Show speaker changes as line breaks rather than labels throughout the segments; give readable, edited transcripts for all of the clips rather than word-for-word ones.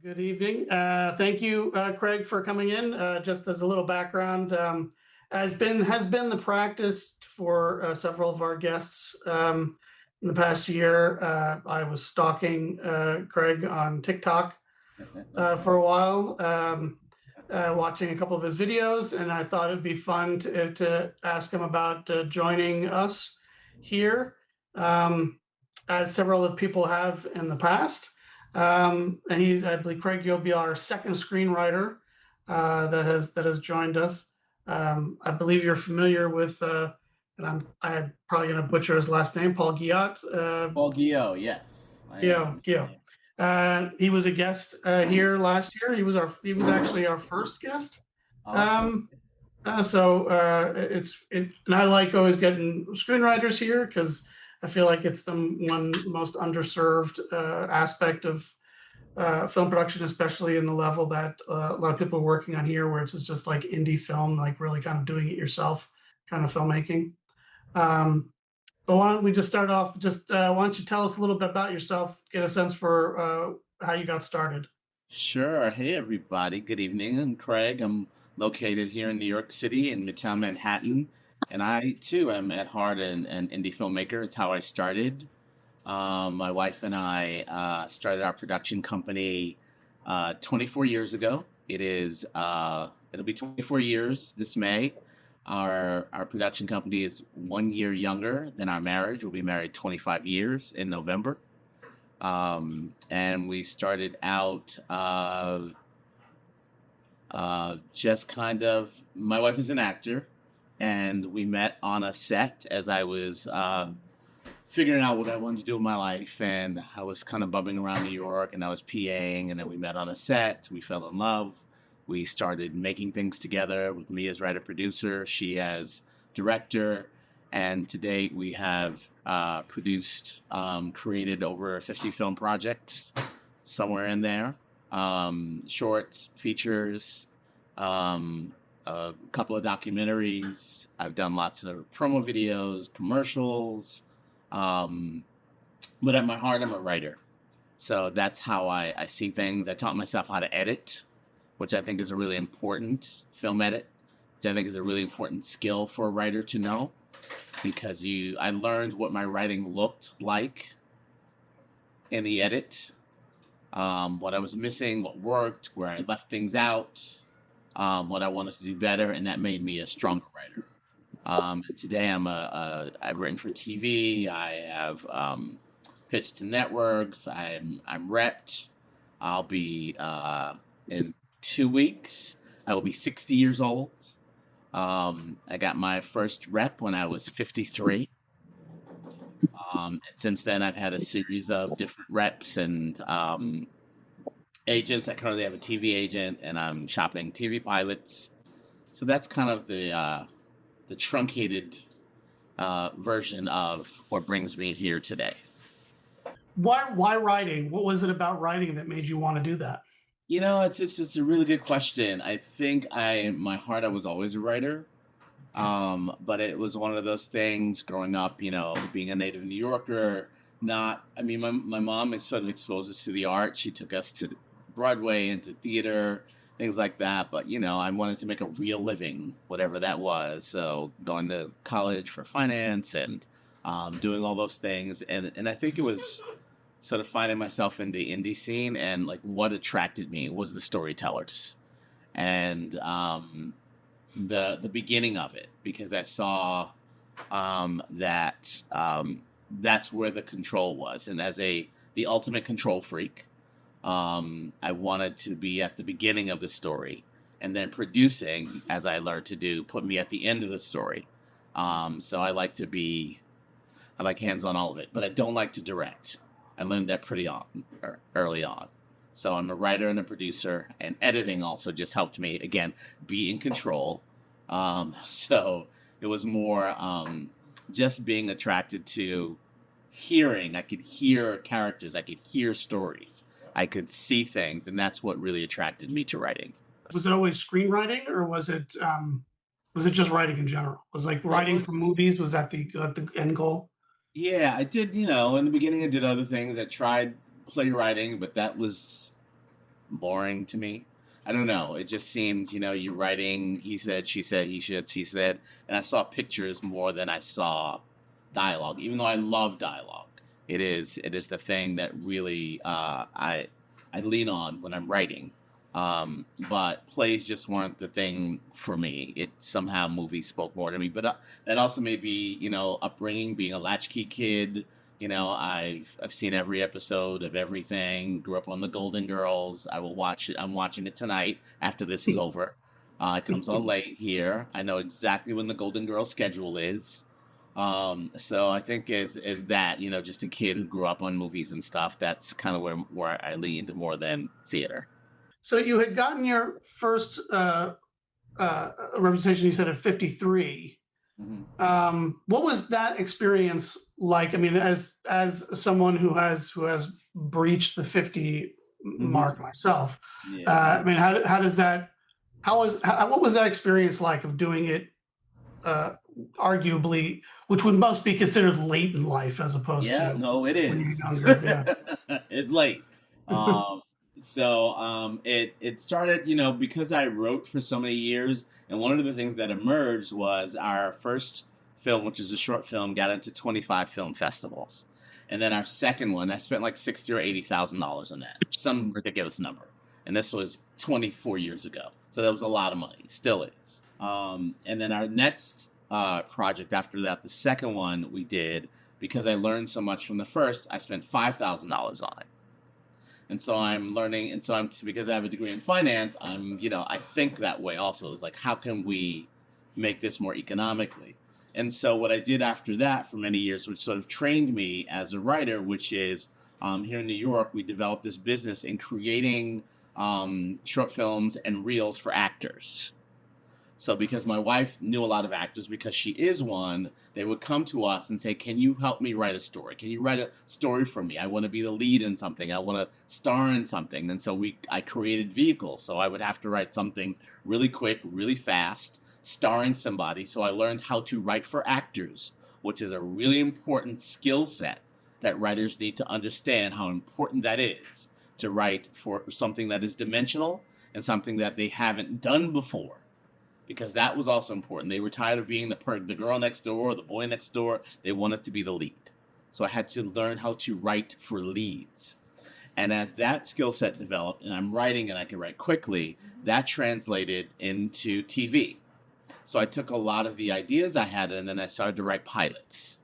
Good evening. Thank you, Craig, for coming in. Just as a little background, has been the practice for several of our guests in the past year. I was stalking Craig on TikTok for a while, watching a couple of his videos, and I thought it'd be fun to ask him about joining us here, um, as several of the people have in the past. I believe, Craig, you'll be our second screenwriter that has joined us. I believe you're familiar with, and I'm probably going to butcher his last name, Paul Guillot.
Paul Gio, yes, I am.
Gio. He was a guest here last year. He was actually our first guest.
Awesome.
Um, and I like always getting screenwriters here because I feel like it's the one most underserved aspect of film production, especially in the level that a lot of people are working on here, where it's just like indie film, like really kind of doing it yourself kind of filmmaking. Um, but why don't we just start off? Why don't you tell us a little bit about yourself, get a sense for how you got started?
Sure. Hey, everybody. Good evening. I'm Craig. I'm located here in New York City in Midtown Manhattan. And I, too, am at heart an indie filmmaker. It's how I started. My wife and I started our production company 24 years ago. It'll be 24 years this May. Our production company is 1 year younger than our marriage. We'll be married 25 years in November. And we started out just kind of, my wife is an actor, and we met on a set as I was figuring out what I wanted to do in my life. And I was kind of bumming around New York, and I was PAing, and then we met on a set. We fell in love. We started making things together with me as writer producer, she as director. And to date, we have produced, created over 50 film projects, somewhere in there, shorts, features, a couple of documentaries. I've done lots of promo videos, commercials. Um, but at my heart, I'm a writer. So that's how I see things. I taught myself how to edit, which I think is a really important film edit, which I think is a really important skill for a writer to know, because I learned what my writing looked like in the edit, what I was missing, what worked, where I left things out, what I wanted to do better, and that made me a stronger writer. Today I've written for TV. I have pitched to networks. I'm repped. I'll be in 2 weeks. I will be 60 years old. I got my first rep when I was 53. And since then, I've had a series of different reps and agents. I currently have a TV agent, and I'm shopping TV pilots. So that's kind of the truncated version of what brings me here today.
Why writing? What was it about writing that made you want to do that?
It's just a really good question. I think my heart, I was always a writer. But it was one of those things growing up, being a native New Yorker. My mom is sort of exposed us to the art. She took us to Broadway and to theater, things like that. But, I wanted to make a real living, whatever that was. So going to college for finance and doing all those things. And I think it was sort of finding myself in the indie scene, and like what attracted me was the storytellers. And the beginning of it, because I saw that that's where the control was, and as the ultimate control freak, I wanted to be at the beginning of the story, and then producing, as I learned to do, put me at the end of the story. So I like hands on all of it, but I don't like to direct. I learned that early on. So I'm a writer and a producer, and editing also just helped me, again, be in control. So it was more just being attracted to hearing. I could hear characters, I could hear stories, I could see things, and that's what really attracted me to writing.
Was it always screenwriting, or was it just writing in general? Was like
It
writing for
was,
movies? Was that the end goal?
yeah, I did, in the beginning I did other things. I tried playwriting, but that was boring to me. I don't know. It just seemed, you're writing he said, she said, he should, she said, and I saw pictures more than I saw dialogue. Even though I love dialogue, it is the thing that really I lean on when I'm writing. But plays just weren't the thing for me. It somehow movies spoke more to me. But that also may be, upbringing, being a latchkey kid. I've seen every episode of everything. Grew up on the Golden Girls. I will watch it. I'm watching it tonight after this is over. It comes on late here. I know exactly when the Golden Girls schedule is. So I think is that, just a kid who grew up on movies and stuff. That's kind of where I leaned more than theater.
So you had gotten your first representation, you said, at 53. What was that experience like? I mean, as someone who has breached the 50 mark myself,
Yeah.
I mean, how does that? What was that experience like of doing it? Arguably, which would most be considered late in life as opposed
Yeah,
to
no, it
when you're
is.
younger. Yeah.
It's late. It started, because I wrote for so many years, and one of the things that emerged was our first film, which is a short film, got into 25 film festivals. And then our second one, I spent like 60 or $80,000 on that, some ridiculous number. And this was 24 years ago. So that was a lot of money, still is. And then our next project after that, the second one we did, because I learned so much from the first, I spent $5,000 on it. And so I'm learning, and so I'm because I have a degree in finance, I think that way also. Is like, how can we make this more economically? And so what I did after that for many years, which sort of trained me as a writer, which is here in New York, we developed this business in creating short films and reels for actors. So because my wife knew a lot of actors, because she is one, they would come to us and say, "Can you help me write a story? Can you write a story for me? I want to be the lead in something. I want to star in something." And so I created vehicles. So I would have to write something really quick, really fast, starring somebody. So I learned how to write for actors, which is a really important skill set that writers need to understand how important that is to write for something that is dimensional and something that they haven't done before, because that was also important. They were tired of being the girl next door or the boy next door. They wanted to be the lead. So I had to learn how to write for leads. And as that skill set developed, and I'm writing and I can write quickly, that translated into TV. So I took a lot of the ideas I had and then I started to write pilots.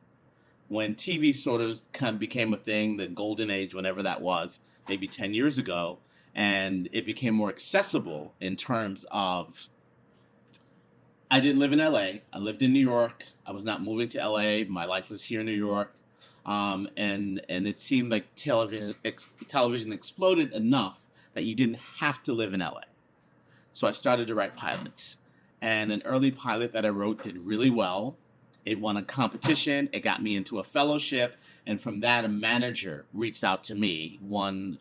When TV sort of kind of became a thing, the golden age, whenever that was, maybe 10 years ago, and it became more accessible in terms of I didn't live in LA. I lived in New York. I was not moving to LA. My life was here in New York. And it seemed like television exploded enough that you didn't have to live in LA. So I started to write pilots. And an early pilot that I wrote did really well. It won a competition. It got me into a fellowship. And from that, a manager reached out to me one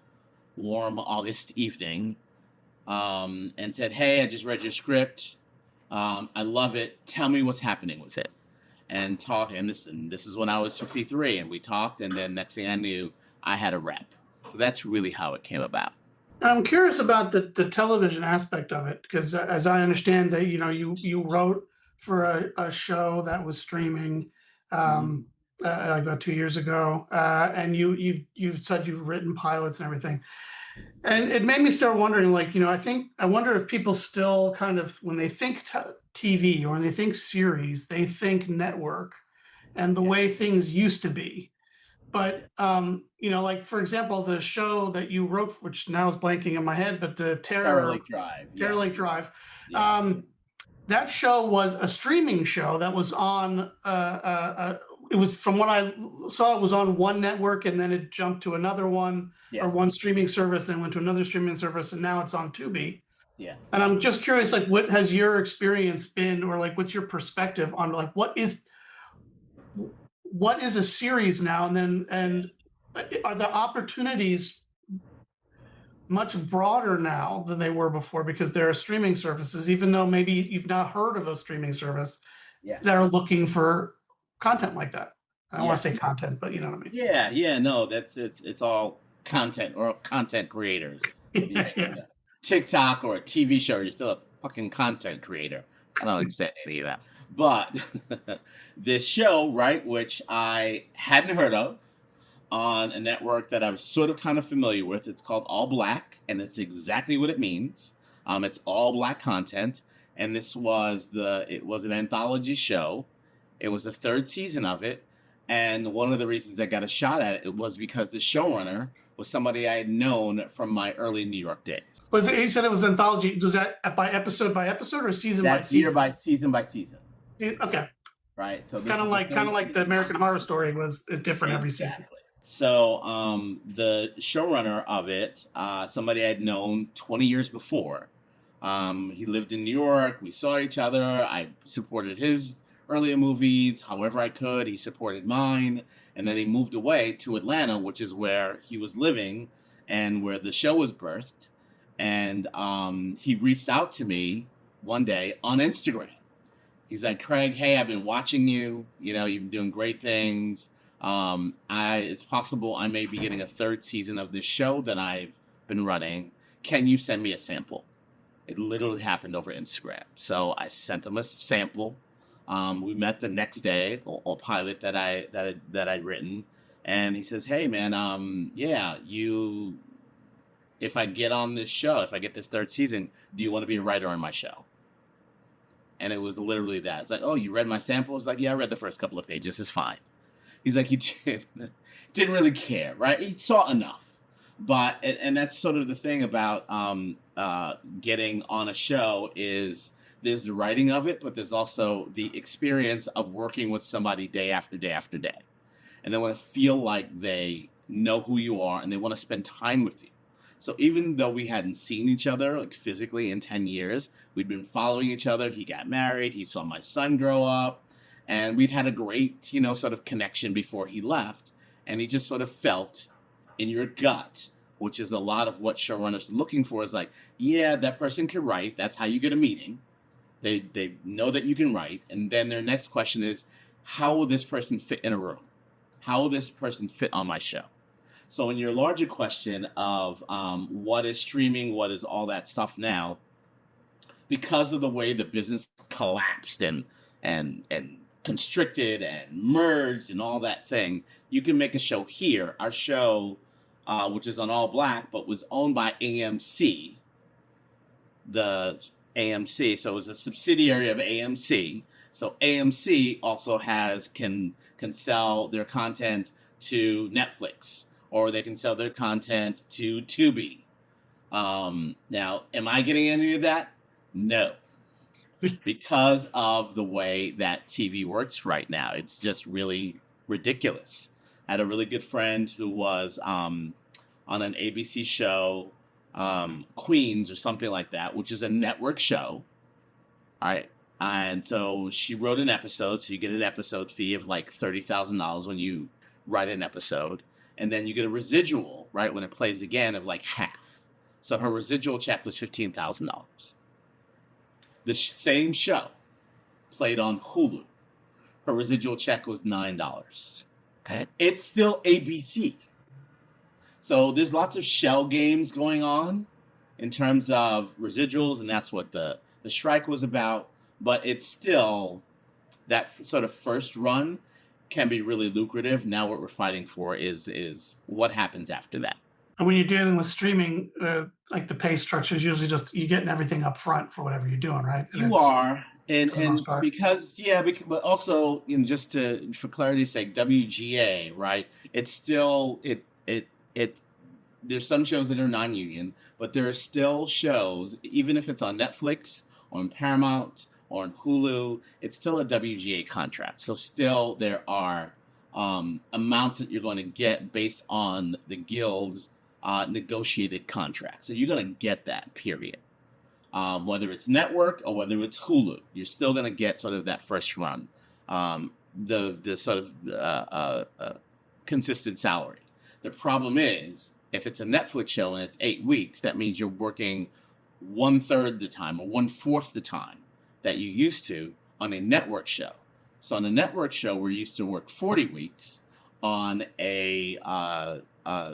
warm August evening and said, "Hey, I just read your script. I love it. Tell me what's happening with it." And this is when I was 53, and we talked, and then next thing I knew, I had a rep. So that's really how it came about.
I'm curious about the television aspect of it, because as I understand that, you wrote for a show that was streaming
Mhm.
like about 2 years ago, and you've said you've written pilots and everything, and it made me start wondering, like, I wonder if people still kind of, when they think TV or when they think series, they think network and the
Yeah,
way things used to be.
yeah.
But like, for example, the show that you wrote, which now is blanking in my head, but the
Terror Lake Drive.
Terror
Yeah,
Lake Drive,
yeah,
um, that show was a streaming show that was on. It was, from what I saw, it was on one network, and then it jumped to another one, or one
yes,
streaming service, then went to another streaming service, and now it's on Tubi.
yeah,
And I'm just curious, like, what has your experience been, or like, what's your perspective on, like, what is a series now, and then
yeah,
and are the opportunities much broader now than they were before, because there are streaming services, even though maybe you've not heard of a streaming service, that are
yes,
looking for content like that. I don't want to say
yes.
content, but you know what I mean.
Yeah, yeah, no, it's all content or content creators. You're making a TikTok or a TV show, you're still a fucking content creator. I don't understand any of that. But this show, right, which I hadn't heard of on a network that I was sort of kind of familiar with, it's called All Black, and it's exactly what it means. It's all black content, and it was an anthology show. It was the third season of it, and one of the reasons I got a shot at it was because the showrunner was somebody I had known from my early New York days.
Was it? You said it was anthology. Was that by episode or season by
That's
season?
year by season.
Okay.
Right. So
kind of like the American Horror Story is different every season.
So the showrunner of it, somebody I'd known 20 years before. He lived in New York. We saw each other. I supported his earlier movies however I could. He supported mine. And then he moved away to Atlanta, which is where he was living and where the show was birthed. And he reached out to me one day on Instagram. He's like, Craig, hey, I've been watching you. You know, you've been doing great things. It's possible I may be getting a third season of this show that I've been running. Can you send me a sample? It literally happened over Instagram. So I sent him a sample. We met the next day, a pilot that I'd written, and he says, "Hey, man, if I get on this show, if I get this third season, do you want to be a writer on my show?" And it was literally that. It's like, "Oh, you read my sample?" It's like, "Yeah, I read the first couple of pages. It's fine." He's like, he didn't really care, right? He saw enough, but and that's sort of the thing about getting on a show is there's the writing of it, but there's also the experience of working with somebody day after day after day, and they want to feel like they know who you are and they want to spend time with you. So even though we hadn't seen each other like physically in 10 years, we'd been following each other. He got married. He saw my son grow up. And we'd had a great, sort of connection before he left. And he just sort of felt in your gut, which is a lot of what showrunners are looking for, is like, yeah, that person can write. That's how you get a meeting. They know that you can write. And then their next question is, how will this person fit in a room? How will this person fit on my show? So in your larger question of what is streaming, what is all that stuff now, because of the way the business collapsed and constricted and merged and all that thing, you can make a show here. Our show, which is on All Black, but was owned by AMC, the AMC, so it was a subsidiary of AMC. So AMC also can sell their content to Netflix, or they can sell their content to Tubi. Now, am I getting any of that? No. Because of the way that TV works right now. It's just really ridiculous. I had a really good friend who was on an ABC show, Queens or something like that, which is a network show. All right. And so she wrote an episode. So you get an episode fee of like $30,000 when you write an episode. And then you get a residual, right, when it plays again, of like half. So her residual check was $15,000. The same show played on Hulu. Her residual check was $9. Okay. It's still ABC. So there's lots of shell games going on in terms of residuals, and that's what the strike was about. But it's still, that sort of first run can be really lucrative. Now what we're fighting for is what happens after that.
And when you're dealing with streaming, like the pay structure is usually just you're getting everything up front for whatever you're doing, right?
You are, and because but also, just for clarity's sake, WGA, right? It's still there's some shows that are non-union, but there are still shows, even if it's on Netflix or on Paramount or on Hulu, it's still a WGA contract. So still there are amounts that you're going to get based on the guild's negotiated contract. So you're going to get that, period. Whether it's network or whether it's Hulu, you're still going to get sort of that first run, the sort of consistent salary. The problem is, if it's a Netflix show and it's 8 weeks, that means you're working 1/3 the time or 1/4 the time that you used to on a network show. So on a network show, we're used to work 40 weeks. On a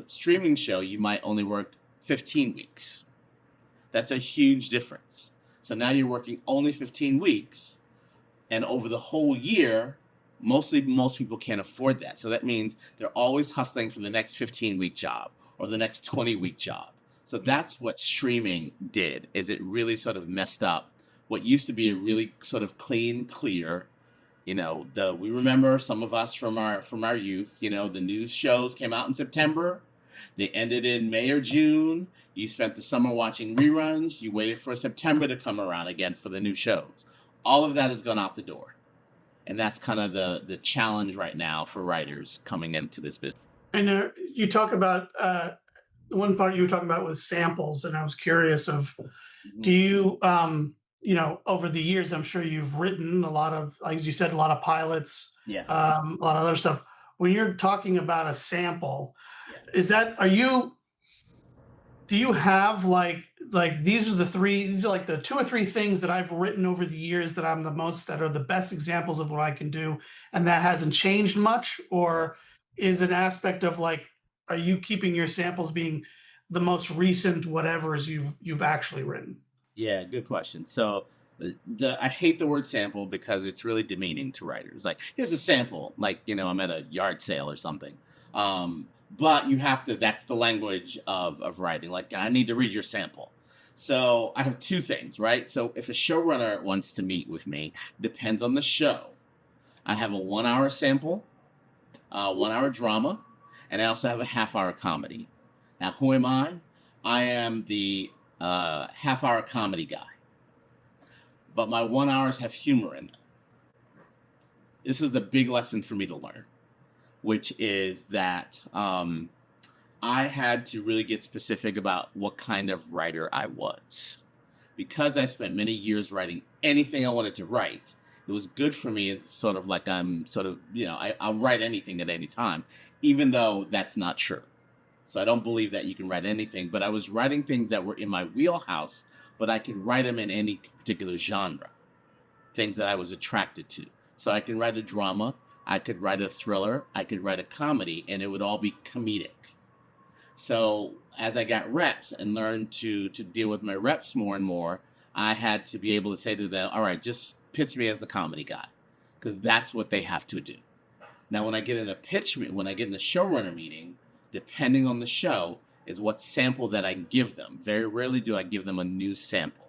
streaming show, you might only work 15 weeks. That's a huge difference. So now you're working only 15 weeks, and over the whole year, most people can't afford that. So that means they're always hustling for the next 15-week job or the next 20-week job. So that's what streaming did, is it really sort of messed up what used to be a really sort of clean, clear, we remember, some of us from our youth, the news shows came out in September, they ended in May or June. You spent the summer watching reruns, you waited for September to come around again for the new shows. All of that has gone out the door. And that's kind of the challenge right now for writers coming into this business.
And you talk about the one part you were talking about was samples, and I was curious of, do you, over the years, I'm sure you've written a lot of, like you said, a lot of pilots,
Yes.
a lot of other stuff. When you're talking about a sample, do you have like these are like the two or three things that I've written over the years that that are the best examples of what I can do, and that hasn't changed much? Or is an aspect of like, are you keeping your samples being the most recent whatever's you've actually written?
Yeah, good question. So I hate the word sample because it's really demeaning to writers. Like, here's a sample, like, I'm at a yard sale or something. But you have to, that's the language of writing. Like, I need to read your sample. So I have two things, right? So if a showrunner wants to meet with me, depends on the show. I have a 1 hour sample, 1 hour drama, and I also have a half-hour comedy. Now, who am I? I am the half-hour comedy guy, but my 1 hours have humor in them. This is a big lesson for me to learn, which is that I had to really get specific about what kind of writer I was. Because I spent many years writing anything I wanted to write, it was good for me. It's sort of like I'll write anything at any time, even though that's not true. So I don't believe that you can write anything, but I was writing things that were in my wheelhouse, but I could write them in any particular genre, things that I was attracted to. So I can write a drama, I could write a thriller, I could write a comedy, and it would all be comedic. So as I got reps and learned to deal with my reps more and more, I had to be able to say to them, all right, just pitch me as the comedy guy, because that's what they have to do. Now, when I get in a showrunner meeting, depending on the show, is what sample that I give them. Very rarely do I give them a new sample.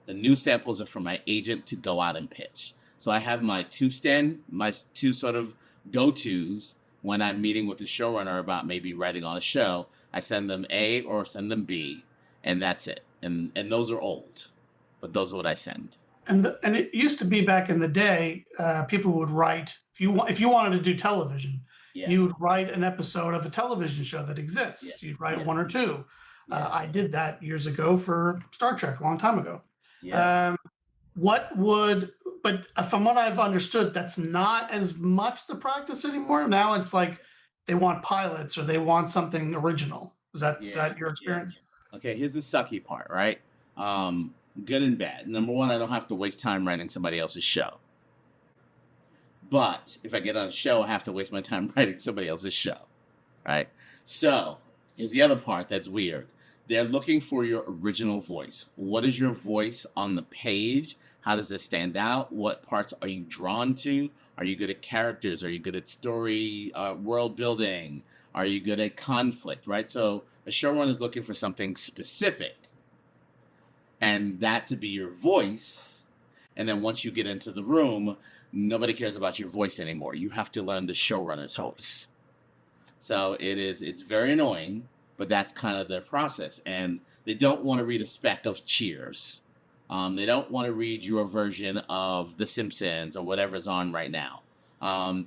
The new samples are for my agent to go out and pitch. So I have my two sort of go-tos when I'm meeting with the showrunner about maybe writing on a show. I send them A or send them B, and that's it. And those are old, but those are what I send.
And it used to be back in the day, people would write, if you wanted to do television, you would write an episode of a television show that exists. You'd write one or two. I did that years ago for Star Trek, a long time ago. But from what I've understood, that's not as much the practice anymore. Now it's like they want pilots or they want something original. Is that your experience?
Okay, here's the sucky part, right? Good and bad. Number one, I don't have to waste time writing somebody else's show. But if I get on a show, I have to waste my time writing somebody else's show, right? So here's the other part that's weird. They're looking for your original voice. What is your voice on the page? How does this stand out? What parts are you drawn to? Are you good at characters? Are you good at story, world building? Are you good at conflict, right? So a showrunner is looking for something specific, and that to be your voice. And then once you get into the room, nobody cares about your voice anymore. You have to learn the showrunner's voice. So it's very annoying, but that's kind of their process. And they don't want to read a spec of Cheers. They don't want to read your version of The Simpsons or whatever's on right now.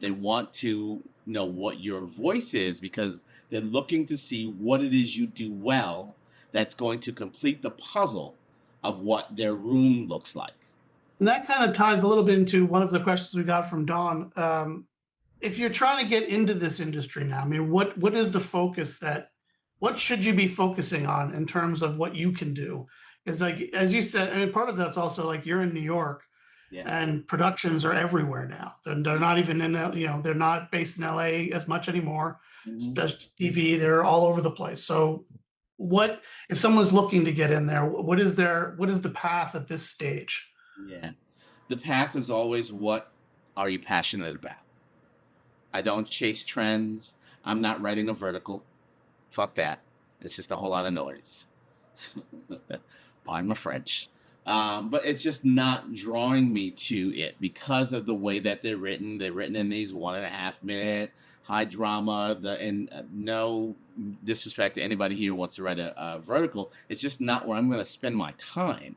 They want to know what your voice is because they're looking to see what it is you do well that's going to complete the puzzle of what their room looks like.
And that kind of ties a little bit into one of the questions we got from Dawn. If you're trying to get into this industry now, I mean, what is the focus what should you be focusing on in terms of what you can do? It's like, as you said, I mean, part of that's also like you're in New York and productions are everywhere now. They're not even they're not based in LA as much anymore. Especially TV, they're all over the place. So what if someone's looking to get in there? What is the path at this stage?
Yeah. The path is always, what are you passionate about? I don't chase trends. I'm not writing a vertical. Fuck that. It's just a whole lot of noise. Pardon my French. But it's just not drawing me to it because of the way that they're written. They're written in these 1.5 minute high drama. And no disrespect to anybody here who wants to write a vertical. It's just not where I'm going to spend my time.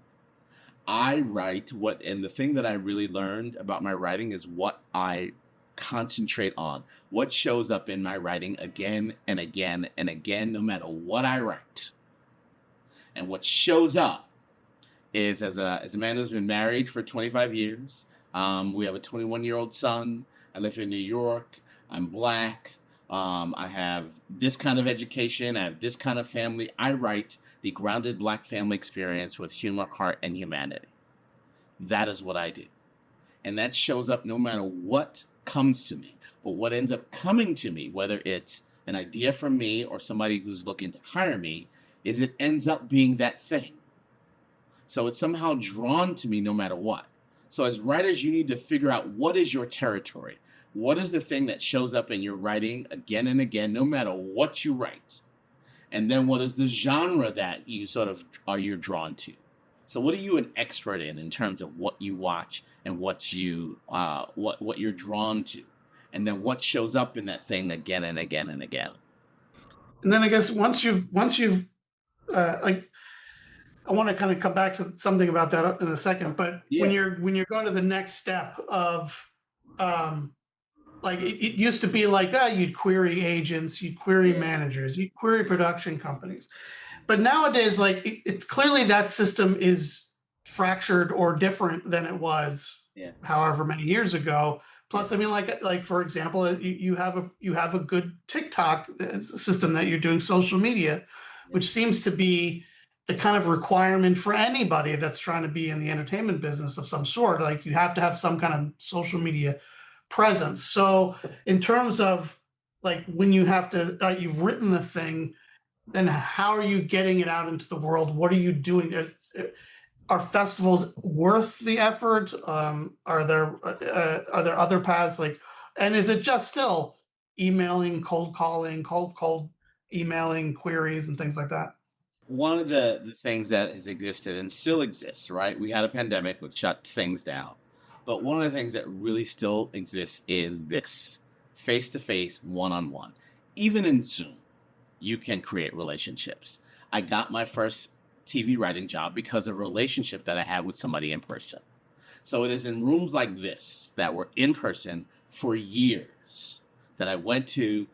I write what, and the thing that I really learned about my writing is what I concentrate on, what shows up in my writing again and again and again, no matter what I write. And what shows up is, as a man who's been married for 25 years, we have a 21-year-old son. I live in New York. I'm Black. I have this kind of education. I have this kind of family. I write the grounded Black family experience with humor, heart, and humanity. That is what I do. And that shows up no matter what comes to me. But what ends up coming to me, whether it's an idea from me or somebody who's looking to hire me, is it ends up being that thing. So it's somehow drawn to me no matter what. So as writers, you need to figure out, what is your territory? What is the thing that shows up in your writing again and again, no matter what you write? And then what is the genre that you sort of you're drawn to? So what are you an expert in terms of what you watch and what you're drawn to? And then what shows up in that thing again and again and again.
And then I guess once you've like, I want to kind of come back to something about that in a second, but when
Yeah.
you're going to the next step of like it used to be like, you'd query agents, you'd query
Yeah.
managers, you'd query production companies. But nowadays, like it's clearly that system is fractured or different than it was
Yeah.
however many years ago. Plus, I mean, like for example, you have a good TikTok system that you're doing social media, which seems to be the kind of requirement for anybody that's trying to be in the entertainment business of some sort. Like you have to have some kind of social media presence. So in terms of like when you have to, you've written the thing, then how are you getting it out into the world? What are you doing? Are festivals worth the effort? Are there other paths like, and is it just still emailing, cold calling, cold emailing queries and things like that?
One of the things that has existed and still exists, right? We had a pandemic which shut things down. But one of the things that really still exists is this face to face, one on one. Even in Zoom, you can create relationships. I got my first TV writing job because of a relationship that I had with somebody in person. So it is in rooms like this that were in person for years that I went to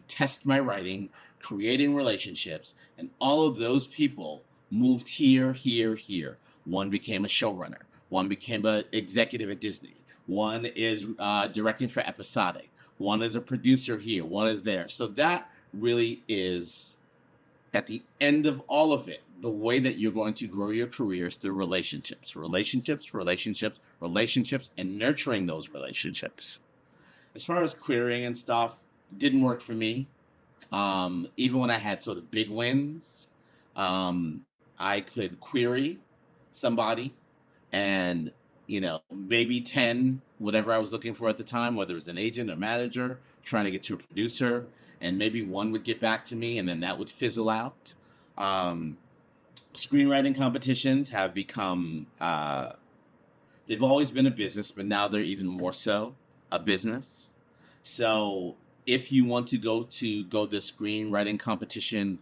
test my writing, creating relationships, and all of those people moved here, here, here. One became a showrunner. One became an executive at Disney. One is directing for episodic. One is a producer here. One is there. So that really is, at the end of all of it, the way that you're going to grow your career is through relationships, relationships, relationships, relationships, and nurturing those relationships. As far as querying and stuff, didn't work for me. Even when I had sort of big wins, um, I could query somebody and, maybe 10, whatever I was looking for at the time, whether it was an agent or manager, trying to get to a producer, and maybe one would get back to me and then that would fizzle out. Um, Screenwriting competitions have become, they've always been a business, but now they're even more so a business. So if you want to go the screenwriting competition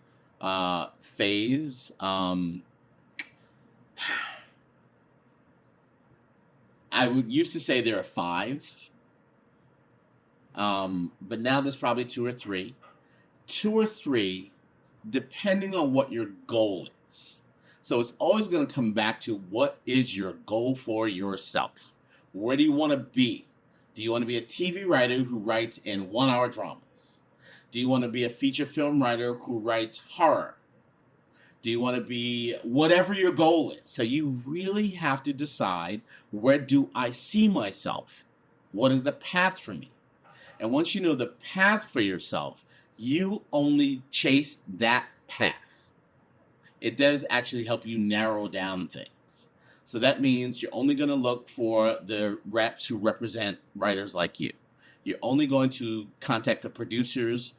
phase, I would used to say there are five, but now there's probably two or three. Two or three, depending on what your goal is. So it's always going to come back to, what is your goal for yourself? Where do you want to be? Do you want to be a TV writer who writes in 1 hour dramas? Do you want to be a feature film writer who writes horror? Do you want to be whatever your goal is? So you really have to decide, where do I see myself? What is the path for me? And once you know the path for yourself, you only chase that path. it does actually help you narrow down things. So that means you're only going to look for the reps who represent writers like you. You're only going to contact the producers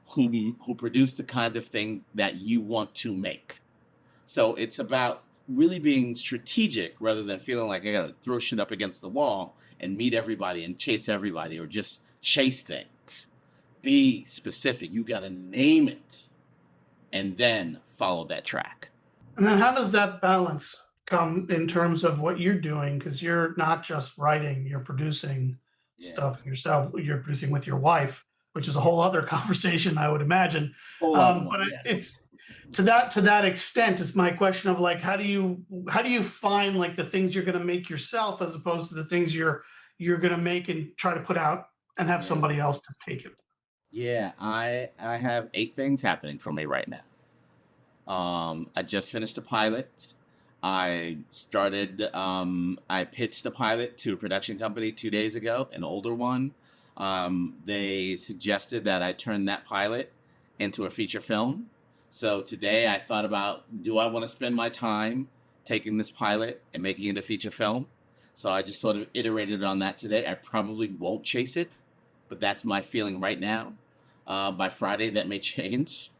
who produce the kinds of things that you want to make. So it's about really being strategic rather than feeling like I gotta throw shit up against the wall and meet everybody and chase everybody or just chase things. Be specific. You gotta name it and then follow that track.
And then how does that balance come in terms of what you're doing? Because you're not just writing, you're producing
Yeah.
stuff yourself. You're producing with your wife, which is a whole other conversation, I would imagine.
Whole other
But
one, yes.
it's to that extent, it's my question of like, how do you find like the things you're going to make yourself as opposed to the things you're going to make and try to put out and have
Yeah.
somebody else to take it.
Yeah. I have 8 things happening for me right now. I just finished a pilot. I pitched a pilot to a production company 2 days ago, an older one. They suggested that I turn that pilot into a feature film. So today I thought about, do I want to spend my time taking this pilot and making it a feature film? So I just sort of iterated on that today. I probably won't chase it, but that's my feeling right now. By Friday, that may change.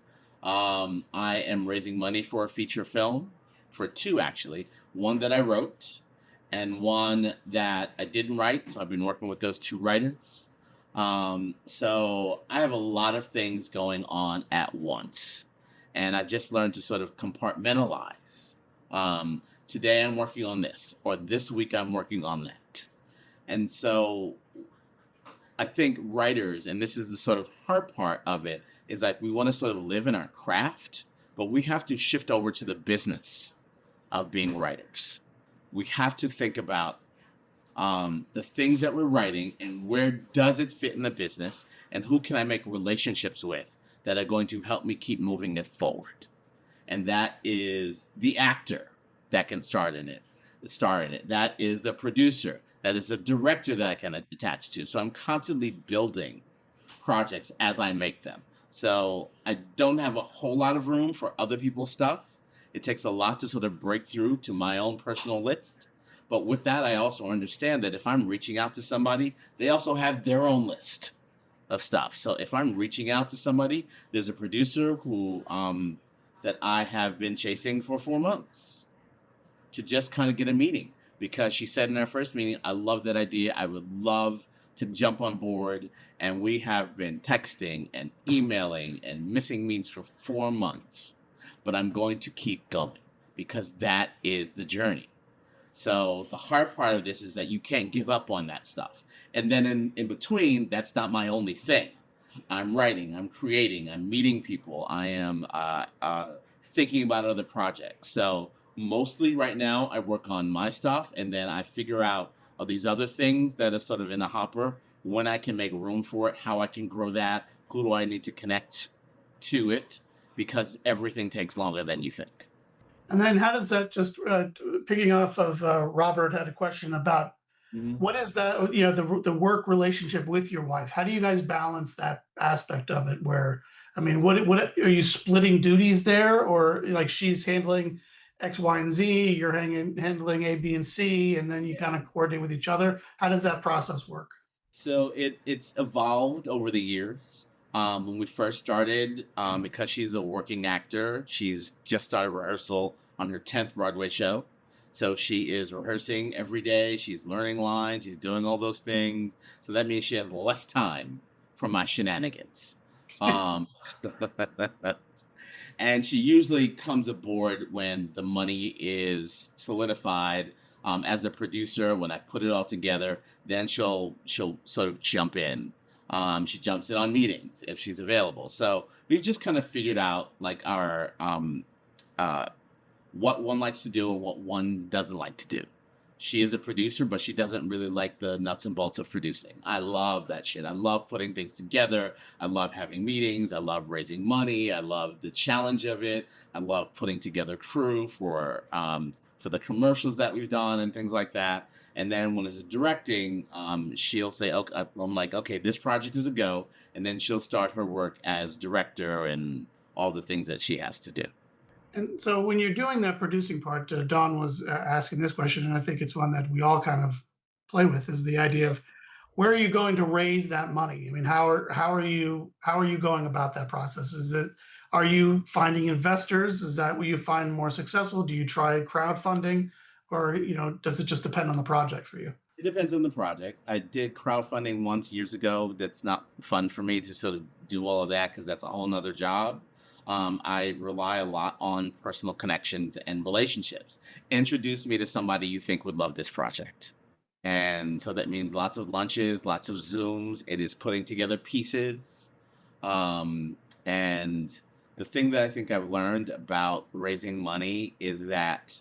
I am raising money for a feature film, for two actually. One that I wrote, and one that I didn't write. So I've been working with those two writers. So I have a lot of things going on at once, and I've just learned to sort of compartmentalize. Today I'm working on this, or this week I'm working on that. And so I think writers, and this is the sort of hard part of it, is like we want to sort of live in our craft, but we have to shift over to the business of being writers. We have to think about the things that we're writing and where does it fit in the business, and who can I make relationships with that are going to help me keep moving it forward. And that is the actor that can star in it. That is the producer. That is the director that I can attach to. So I'm constantly building projects as I make them. So I don't have a whole lot of room for other people's stuff. It takes a lot to sort of break through to my own personal list. But with that, I also understand that if I'm reaching out to somebody, they also have their own list of stuff. So if I'm reaching out to somebody, there's a producer who that I have been chasing for 4 months to just kind of get a meeting because she said in our first meeting, I love that idea. I would love to jump on board. And we have been texting and emailing and missing meetings for 4 months. But I'm going to keep going because that is the journey. So the hard part of this is that you can't give up on that stuff. And then in between, that's not my only thing. I'm writing, I'm creating, I'm meeting people, I am thinking about other projects. So mostly right now, I work on my stuff and then I figure out all these other things that are sort of in a hopper, when I can make room for it, how I can grow that, who do I need to connect to it, because everything takes longer than you think.
And then how does that just picking off of Robert had a question about
Mhm.
what is the work relationship with your wife? How do you guys balance that aspect of it? Where I mean, what are you splitting duties there, or like she's handling X, Y, and Z, you're handling A, B, and C, and then you kind of coordinate with each other? How does that process work?
So it's evolved over the years. When we first started, because she's a working actor, she's just started rehearsal on her 10th Broadway show. So she is rehearsing every day. She's learning lines. She's doing all those things. So that means she has less time for my shenanigans. Um, and she usually comes aboard when the money is solidified. As a producer, when I put it all together, then she'll sort of jump in. She jumps in on meetings if she's available. So we've just kind of figured out like our uh, what one likes to do and what one doesn't like to do. She is a producer, but she doesn't really like the nuts and bolts of producing. I love that shit. I love putting things together. I love having meetings. I love raising money. I love the challenge of it. I love putting together crew for the commercials that we've done and things like that. And then when it's directing, she'll say, "Okay," I'm like, "Okay, this project is a go," and then she'll start her work as director and all the things that she has to do.
And so when you're doing that producing part, Don was asking this question, and I think it's one that we all kind of play with, is the idea of where are you going to raise that money? I mean, how are you going about that process? Are you finding investors? Is that what you find more successful? Do you try crowdfunding, or does it just depend on the project for you?
It depends on the project. I did crowdfunding once years ago. That's not fun for me to sort of do all of that because that's a whole nother job. I rely a lot on personal connections and relationships. Introduce me to somebody you think would love this project. And so that means lots of lunches, lots of Zooms. It is putting together pieces. And the thing that I think I've learned about raising money is that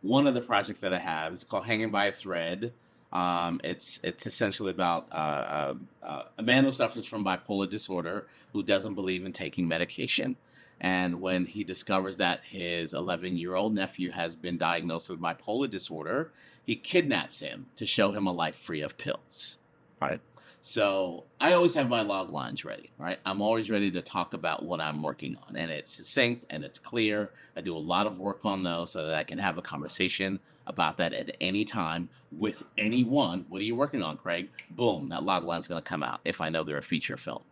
one of the projects that I have is called Hanging by a Thread. It's essentially about a man who suffers from bipolar disorder who doesn't believe in taking medication. And when he discovers that his 11-year-old nephew has been diagnosed with bipolar disorder, he kidnaps him to show him a life free of pills. Right. So I always have my log lines ready, right? I'm always ready to talk about what I'm working on, and it's succinct and it's clear. I do a lot of work on those so that I can have a conversation about that at any time with anyone. What are you working on, Craig? Boom, that log line's going to come out if I know they're a feature film.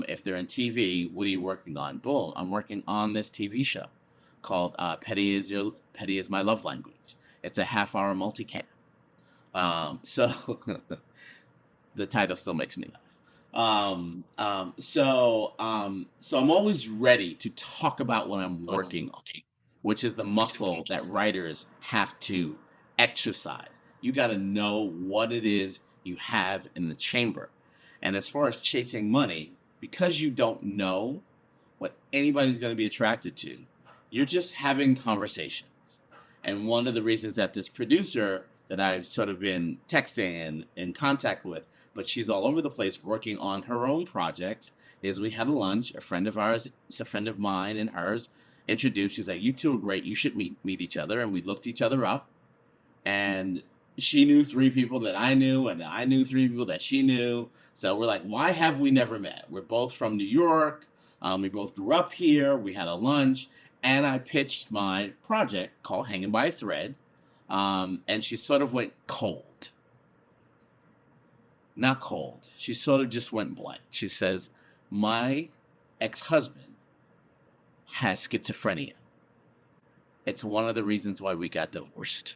If they're in TV, what are you working on? Boom, I'm working on this TV show called Petty is My Love Language. It's a half-hour multicam. So the title still makes me laugh. So I'm always ready to talk about what I'm working on, which is the muscle that writers have to exercise. You got to know what it is you have in the chamber. And as far as chasing money, because you don't know what anybody's going to be attracted to, you're just having conversations. And one of the reasons that this producer that I've sort of been texting and in contact with, but she's all over the place working on her own projects, is we had a lunch. A friend of ours, it's a friend of mine and hers, introduced. She's like, "You two are great. You should meet each other." And we looked each other up. And she knew 3 people that I knew, and I knew 3 people that she knew. So we're like, why have we never met? We're both from New York. We both grew up here. We had a lunch. And I pitched my project called Hanging by a Thread. And she sort of went cold. Not cold. She sort of just went blank. She says, "My ex-husband has schizophrenia. It's one of the reasons why we got divorced.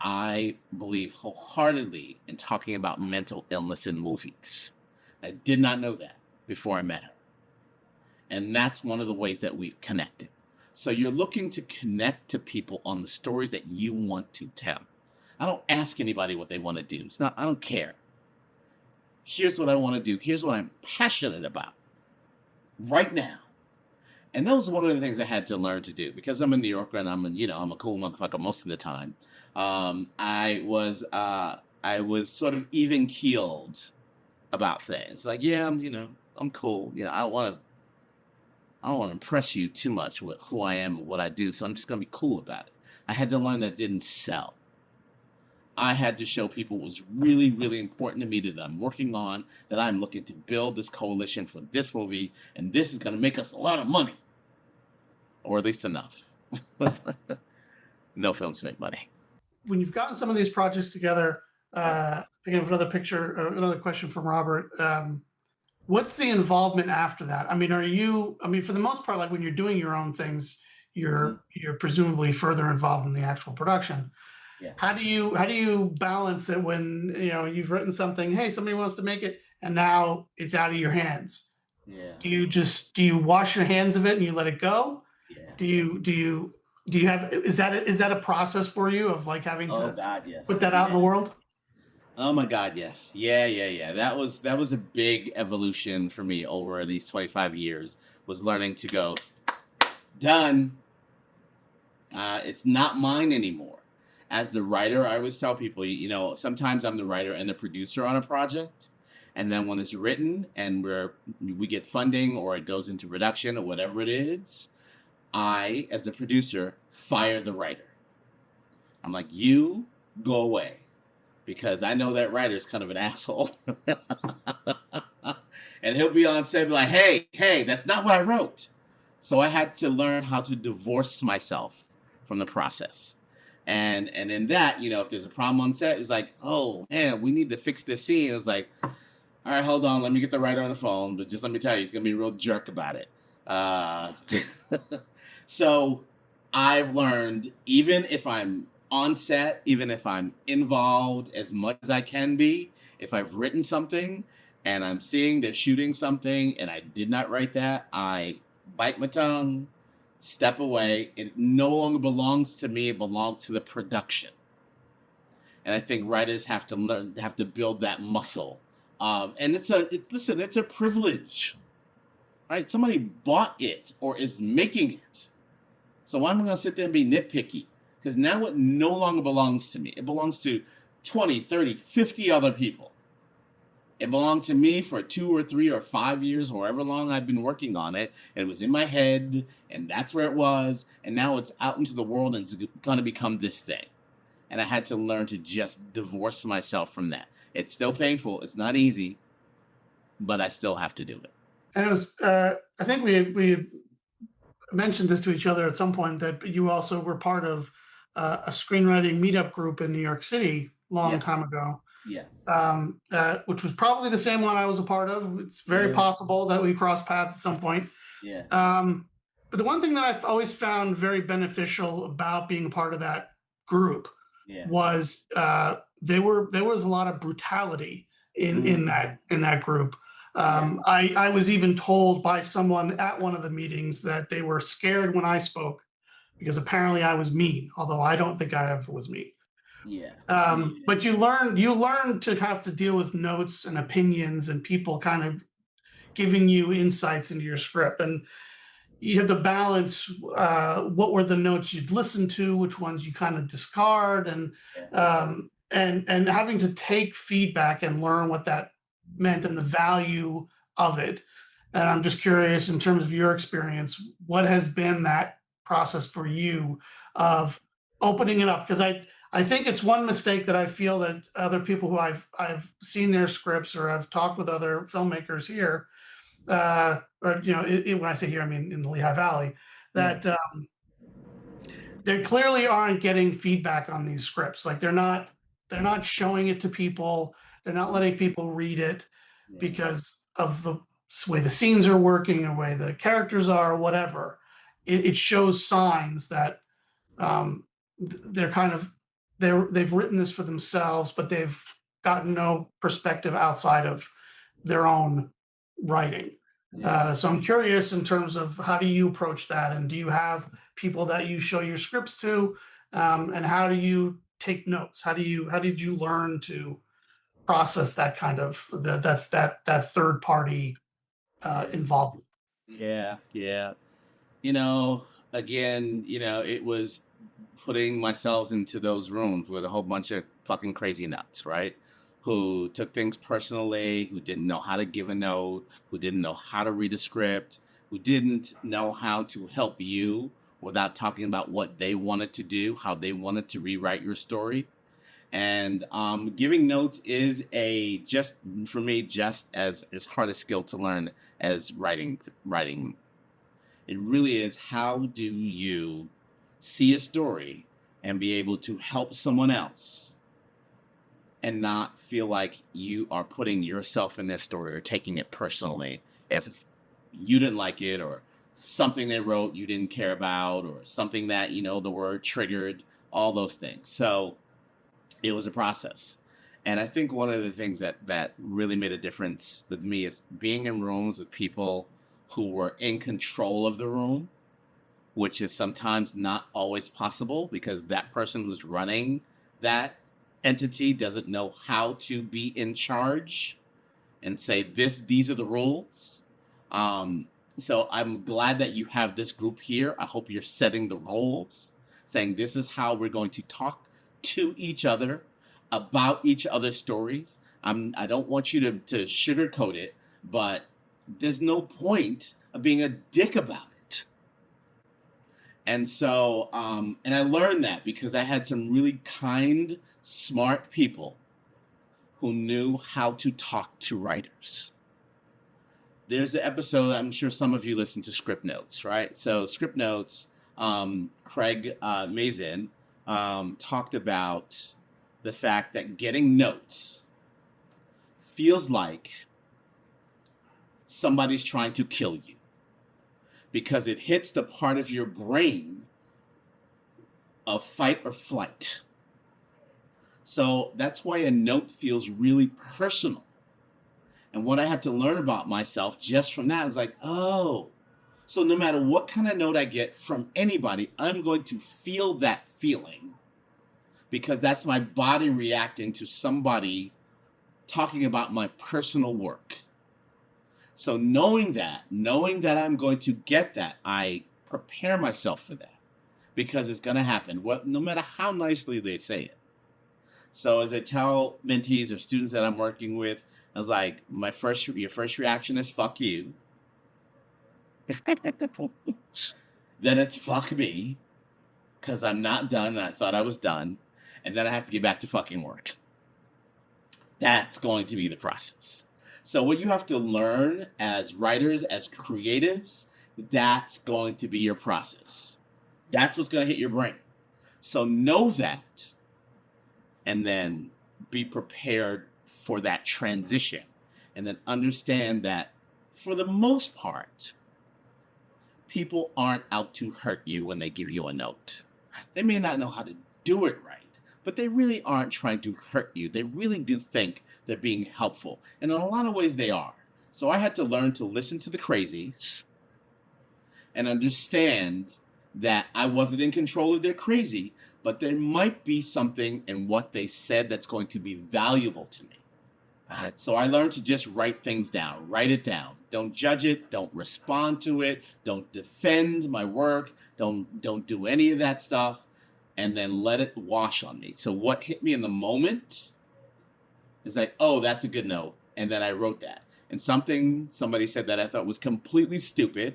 I believe wholeheartedly in talking about mental illness in movies. I did not know that before I met her. And that's one of the ways that we connected." So you're looking to connect to people on the stories that you want to tell. I don't ask anybody what they want to do. I don't care. Here's what I want to do. Here's what I'm passionate about right now. And that was one of the things I had to learn to do because I'm a New Yorker and I'm a cool motherfucker most of the time. I was sort of even keeled about things. Like, yeah, I'm cool. I don't want to impress you too much with who I am and what I do. So I'm just going to be cool about it. I had to learn that didn't sell. I had to show people what was really, really important to me that I'm working on, that I'm looking to build this coalition for this movie, and this is going to make us a lot of money. Or at least enough. No films make money.
When you've gotten some of these projects together, picking up another question from Robert. What's the involvement after that? I mean, for the most part, like when you're doing your own things, you're presumably further involved in the actual production.
Yeah.
How do you balance it when you've written something, hey, somebody wants to make it, and now it's out of your hands?
Yeah.
Do you wash your hands of it and you let it go?
Yeah.
Do you have is that a process for you of like having
Oh
to
God, yes.
put that out in the world?
Oh my God, yes. Yeah. That was a big evolution for me over these 25 years, was learning to go, done. It's not mine anymore. As the writer, I always tell people, sometimes I'm the writer and the producer on a project. And then when it's written and we get funding or it goes into production or whatever it is, I, as the producer, fire the writer. I'm like, you go away. Because I know that writer's kind of an asshole. And he'll be on set, be like, hey, that's not what I wrote. So I had to learn how to divorce myself from the process. And in that, if there's a problem on set, it's like, oh man, we need to fix this scene. It's like, all right, hold on, let me get the writer on the phone, but just let me tell you, he's gonna be a real jerk about it. Uh, so I've learned, even if I'm on set, even if I'm involved as much as I can be, if I've written something and I'm seeing they're shooting something and I did not write that, I bite my tongue, step away. It no longer belongs to me, it belongs to the production. And I think writers have to learn, have to build that muscle of, and listen, it's a privilege, right? Somebody bought it or is making it. So why am I going to sit there and be nitpicky? Because now it no longer belongs to me. It belongs to 20, 30, 50 other people. It belonged to me for 2 or 3 or 5 years, however long I've been working on it. And it was in my head, and that's where it was. And now it's out into the world, and it's going to become this thing. And I had to learn to just divorce myself from that. It's still painful. It's not easy, but I still have to do it.
And it was, I think we had mentioned this to each other at some point, that you also were part of a screenwriting meetup group in New York City long
Yes.
time ago,
Yes.
which was probably the same one I was a part of. It's very
Yeah.
possible that we crossed paths at some point.
Yeah.
But the one thing that I've always found very beneficial about being a part of that group
Yeah.
was there was a lot of brutality in that group. I was even told by someone at one of the meetings that they were scared when I spoke because apparently I was mean, although I don't think I ever was mean.
Yeah.
But you learn to have to deal with notes and opinions and people kind of giving you insights into your script, and you have to balance what were the notes you'd listen to, which ones you kind of discard, and having to take feedback and learn what that meant and the value of it. And I'm just curious, in terms of your experience, what has been that process for you of opening it up? Because I think it's one mistake that I feel that other people who I've seen their scripts or I've talked with other filmmakers here, or when I say here, I mean in the Lehigh Valley, that they clearly aren't getting feedback on these scripts. Like they're not showing it to people. They're not letting people read it because of the way the scenes are working, or way the characters are, or whatever. It shows signs that they're kind of they've written this for themselves, but they've gotten no perspective outside of their own writing. So I'm curious in terms of how do you approach that, and do you have people that you show your scripts to, and how do you take notes? How did you learn to process that kind of that third party involvement?
Yeah. Yeah. Again, it was putting myself into those rooms with a whole bunch of fucking crazy nuts, right? Who took things personally, who didn't know how to give a note, who didn't know how to read a script, who didn't know how to help you without talking about what they wanted to do, how they wanted to rewrite your story. And giving notes is just for me, just as hard a skill to learn as writing. It really is, how do you see a story and be able to help someone else and not feel like you are putting yourself in their story or taking it personally as if you didn't like it, or something they wrote you didn't care about, or something that, the word triggered, all those things. So it was a process. And I think one of the things that really made a difference with me is being in rooms with people who were in control of the room, which is sometimes not always possible because that person who's running that entity doesn't know how to be in charge and say these are the rules. Um, so I'm glad that you have this group here. I hope you're setting the rules, saying this is how we're going to talk to each other about each other's stories. I don't want you to sugarcoat it, but there's no point of being a dick about it. And so, and I learned that because I had some really kind, smart people who knew how to talk to writers. there's the episode, I'm sure some of you listen to Script Notes, right? So Script Notes, Craig Mazin talked about the fact that getting notes feels like somebody's trying to kill you because it hits the part of your brain of fight or flight. So that's why a note feels really personal. And what I had to learn about myself just from that is like, oh, so no matter what kind of note I get from anybody, I'm going to feel that feeling because that's my body reacting to somebody talking about my personal work. So knowing that I'm going to get that, I prepare myself for that because it's going to happen, no matter how nicely they say it. So as I tell mentees or students that I'm working with, I was like, your first reaction is fuck you. Then it's fuck me, because I'm not done and I thought I was done. And then I have to get back to fucking work. That's going to be the process. So what you have to learn as writers, as creatives, that's going to be your process. That's what's going to hit your brain. So know that, and then be prepared for that transition, and then understand that for the most part, people aren't out to hurt you when they give you a note. They may not know how to do it right, but they really aren't trying to hurt you. They really do think they're being helpful. And in a lot of ways they are. So I had to learn to listen to the crazies and understand that I wasn't in control of their crazy, but there might be something in what they said that's going to be valuable to me. So I learned to just write things down, write it down. Don't judge it. Don't respond to it. Don't defend my work. Don't do any of that stuff. And then let it wash on me. So what hit me in the moment is like, oh, that's a good note. And then I wrote that. And somebody said that I thought was completely stupid.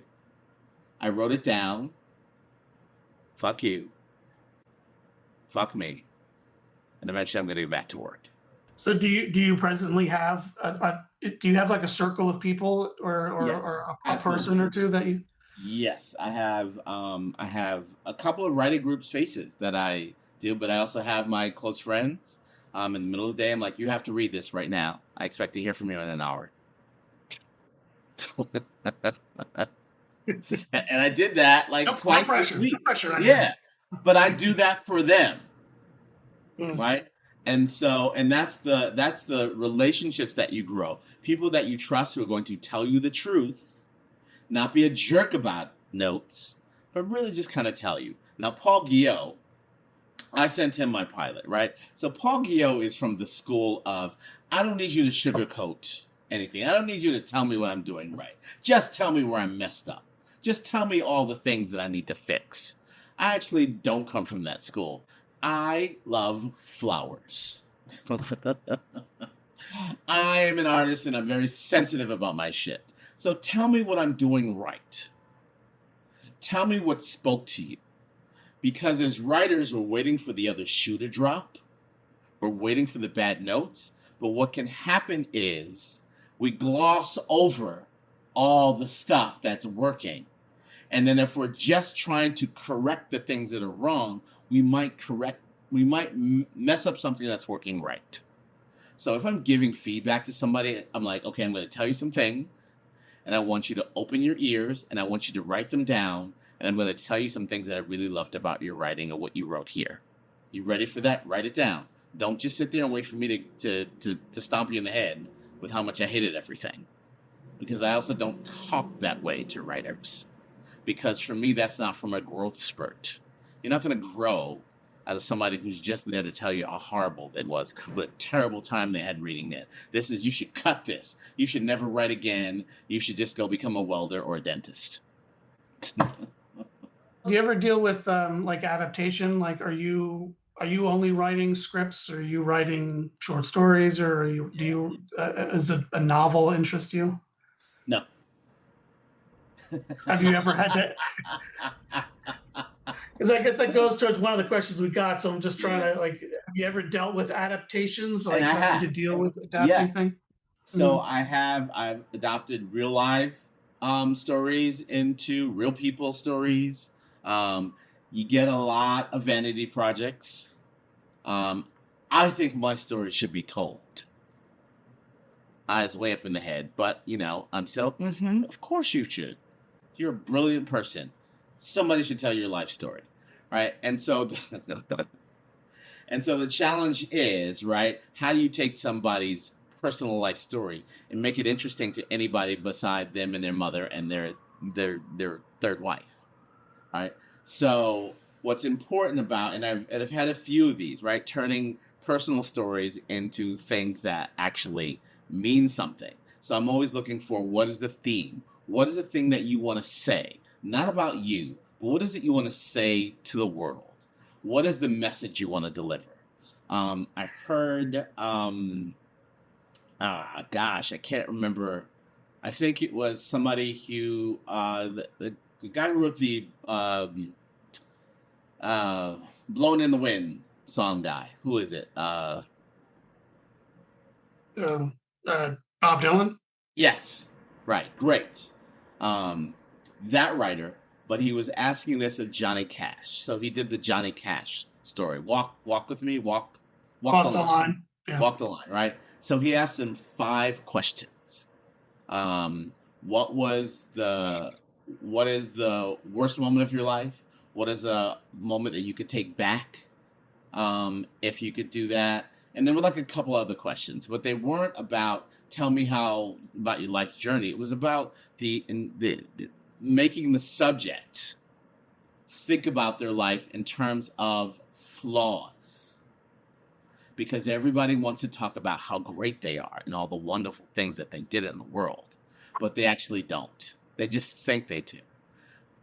I wrote it down. Fuck you. Fuck me. And eventually I'm going to go back to work.
So do you presently have do you have like a circle of people or,
Yes,
or a
absolutely.
person or two that you?
Yes, I have a couple of writing group spaces that I do, but I also have my close friends. In the middle of the day, I'm like, you have to read this right now. I expect to hear from you in an hour. And I did that like
Nope,
twice this week. Yeah, but I do that for them, right? And that's the relationships that you grow. People that you trust who are going to tell you the truth, not be a jerk about notes, but really just kind of tell you. Now, Paul Guillot, I sent him my pilot, right? So Paul Guillot is from the school of, I don't need you to sugarcoat anything. I don't need you to tell me what I'm doing right. Just tell me where I'm messed up. Just tell me all the things that I need to fix. I actually don't come from that school. I love flowers. I am an artist and I'm very sensitive about my shit. So tell me what I'm doing right. Tell me what spoke to you. Because as writers, we're waiting for the other shoe to drop. We're waiting for the bad notes. But what can happen is we gloss over all the stuff that's working. And then if we're just trying to correct the things that are wrong, we might mess up something that's working right. So if I'm giving feedback to somebody, I'm like, okay, I'm going to tell you some things, and I want you to open your ears, and I want you to write them down, and I'm going to tell you some things that I really loved about your writing or what you wrote here. You ready for that? Write it down. Don't just sit there and wait for me to stomp you in the head with how much I hated everything. Because I also don't talk that way to writers. Because for me, that's not from a growth spurt. You're not going to grow out of somebody who's just there to tell you how horrible it was, what a terrible time they had reading it. This is, you should cut this. You should never write again. You should just go become a welder or a dentist.
Do you ever deal with like adaptation? Like, are you only writing scripts? Or are you writing short stories? Or is a novel interest you?
No.
Have you ever had to? Because I guess that goes towards one of the questions we got. So I'm just trying to like, have you ever dealt with adaptations, like
And I
having
have.
to deal with adapting
Yes.
things?
So
Mhm.
I've adopted real life stories into real people stories. Um, you get a lot of vanity projects. Um, I think my story should be told. I was way up in the head, but I'm so. Of course you should. You're a brilliant person. Somebody should tell your life story, right? And so the challenge is, right, how do you take somebody's personal life story and make it interesting to anybody beside them and their mother and their third wife, right? So what's important about, and I've had a few of these, right, turning personal stories into things that actually mean something. So I'm always looking for, what is the theme? What is the thing that you want to say? Not about you, but what is it you want to say to the world? What is the message you want to deliver? I heard, gosh, I can't remember. I think it was somebody who, the guy who wrote the uh, "Blown in the Wind" song guy. Who is it?
Uh, Bob Dylan.
Yes, right, great. Um, that writer, but he was asking this of Johnny Cash. So he did the Johnny Cash story. Walk with me, walk the
Walk the
line.
line. Yeah.
Walk the line, right? So he asked him 5 questions. Um, what was the what is the worst moment of your life? What is a moment that you could take back? If you could do that. And there were like a couple other questions, but they weren't about tell me how about your life's journey. It was about the making the subject think about their life in terms of flaws, because everybody wants to talk about how great they are and all the wonderful things that they did in the world, but they actually don't. They just think they do.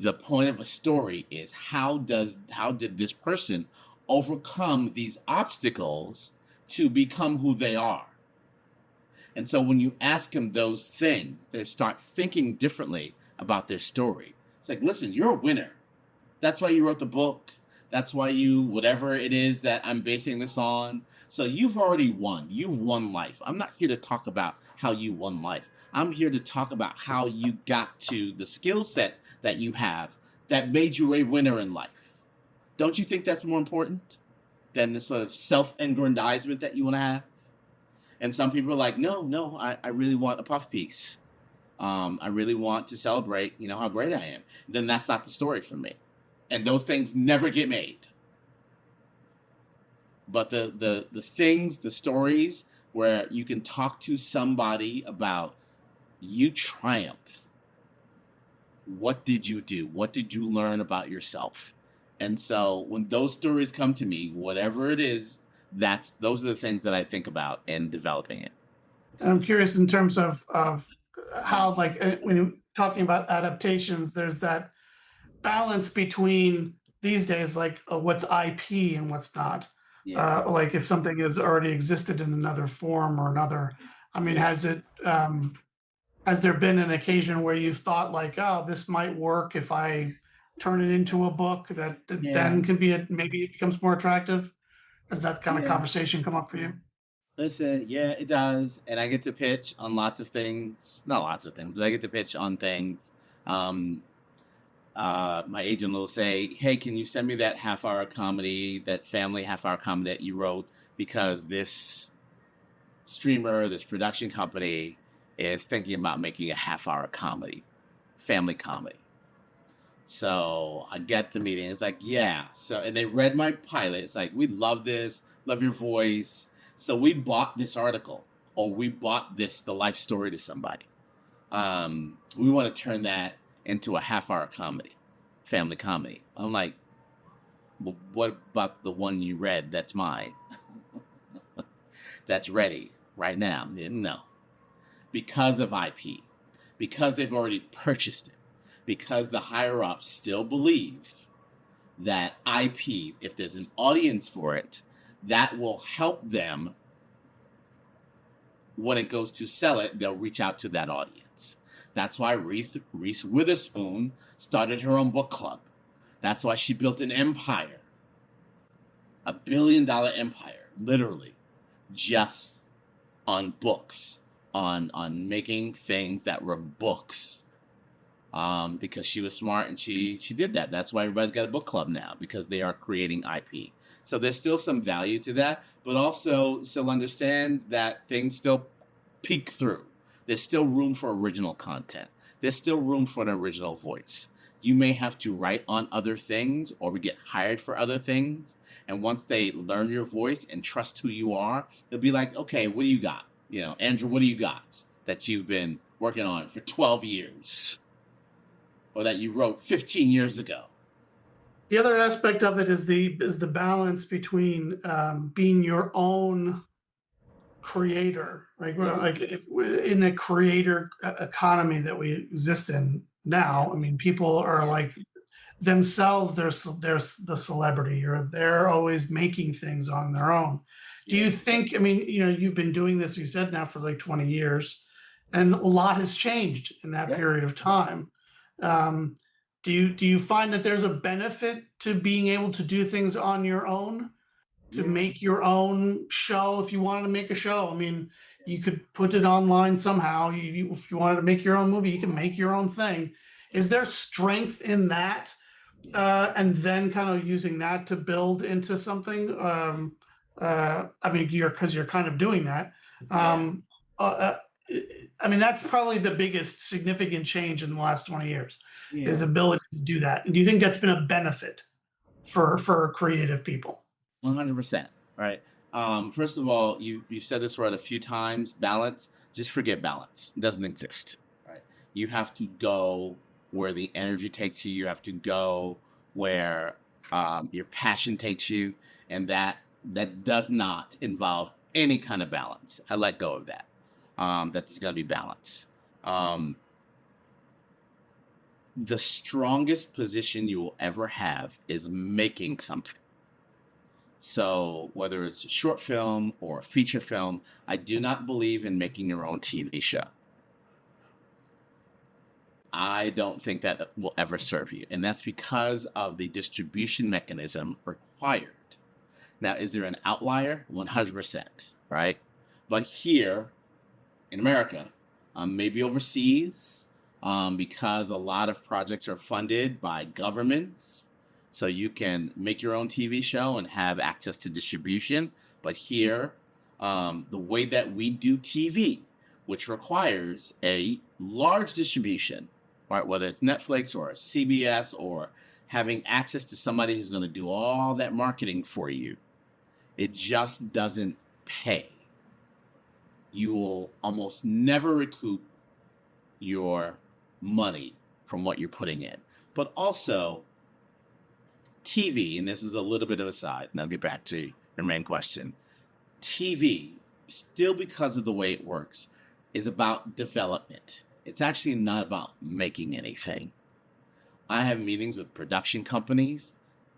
The point of a story is, how did this person overcome these obstacles to become who they are? And so when you ask them those things, they start thinking differently about their story. It's like, listen, you're a winner. That's why you wrote the book. That's why you, whatever it is that I'm basing this on. So you've already won. You've won life. I'm not here to talk about how you won life. I'm here to talk about how you got to the skill set that you have that made you a winner in life. Don't you think that's more important than this sort of self aggrandizement that you want to have? And some people are like, no, no, I really want a puff piece. I really want to celebrate, how great I am. Then that's not the story for me. And those things never get made. But the things, the stories where you can talk to somebody about, you triumph. What did you do? What did you learn about yourself? And so when those stories come to me, whatever it is, those are the things that I think about in developing it.
And I'm curious in terms of how, like, when you're talking about adaptations, there's that balance between these days, like, what's IP and what's not.
Yeah.
Like if something has already existed in another form or another. I mean,
Yeah.
has there been an occasion where you've thought like, oh, this might work if I turn it into a book that
Yeah.
then can be maybe it becomes more attractive? Has that kind of
Yeah.
conversation come up for you?
Listen, yeah, it does. And I get to pitch on lots of things. Not lots of things, but I get to pitch on things. Um, my agent will say, "Hey, can you send me that half-hour comedy, that family half-hour comedy that you wrote? Because this streamer, this production company is thinking about making a half-hour comedy, family comedy." So I get the meeting. It's like, yeah. So, and they read my pilot. It's like, we love this, love your voice. So we bought this article, or we bought the life story to somebody. We want to turn that into a half-hour comedy, family comedy. I'm like, well, what about the one you read? That's mine. That's ready right now. No, because of IP, because they've already purchased it, because the higher ups still believe that IP, if there's an audience for it, that will help them when it goes to sell it, they'll reach out to that audience. That's why Reese Witherspoon started her own book club. That's why she built an empire, $1 billion empire, literally, just on books. on making things that were books, because she was smart and she did that. That's why everybody's got a book club now, because they are creating IP. So there's still some value to that, but also still understand that things still peek through. There's still room for original content. There's still room for an original voice. You may have to write on other things or get hired for other things. And once they learn your voice and trust who you are, they'll be like, okay, what do you got? Andrew, what do you got that you've been working on for 12 years or that you wrote 15 years ago?
The other aspect of it is the balance between being your own creator,
Yeah,
like if in the creator economy that we exist in
yeah,
now. I mean, people are
yeah,
like themselves. There's the celebrity, or they're always making things on their own. Do
yeah,
you think? I mean, you've been doing this, you said, now for like 20 years, and a lot has changed in that
yeah,
period of time. Um, do you find that there's a benefit to being able to do things on your own, to
yeah,
make your own show if you wanted to make a show? I mean, you could put it online somehow. If you wanted to make your own movie, you can make your own thing. Is there strength in that?
yeah,
And then kind of using that to build into something. I mean, because you're kind of doing that.
yeah,
Um, uh, uh, I mean, that's probably the biggest significant change in the last 20 years, is
yeah.
the ability to do that. And do you think that's been a benefit for creative people?
100%. Right. First of all, you've said this word a few times. Balance. Just forget balance. It doesn't exist. Right. You have to go where the energy takes you. You have to go where your passion takes you, and that does not involve any kind of balance. I let go of that. That's got to be balance. Um, the strongest position you will ever have is making something. So, whether it's a short film or a feature film, I do not believe in making your own TV show. I don't think that will ever serve you. And that's because of the distribution mechanism required. Now, is there an outlier? 100%, right? But here in America, maybe overseas, because a lot of projects are funded by governments. So you can make your own TV show and have access to distribution. But here, the way that we do TV, which requires a large distribution, right? Whether it's Netflix or CBS, or having access to somebody who's going to do all that marketing for you, it just doesn't pay. You will almost never recoup your money from what you're putting in. But also, TV, and this is a little bit of a side, and I'll get back to your main question. TV, still because of the way it works, is about development. It's actually not about making anything. I have meetings with production companies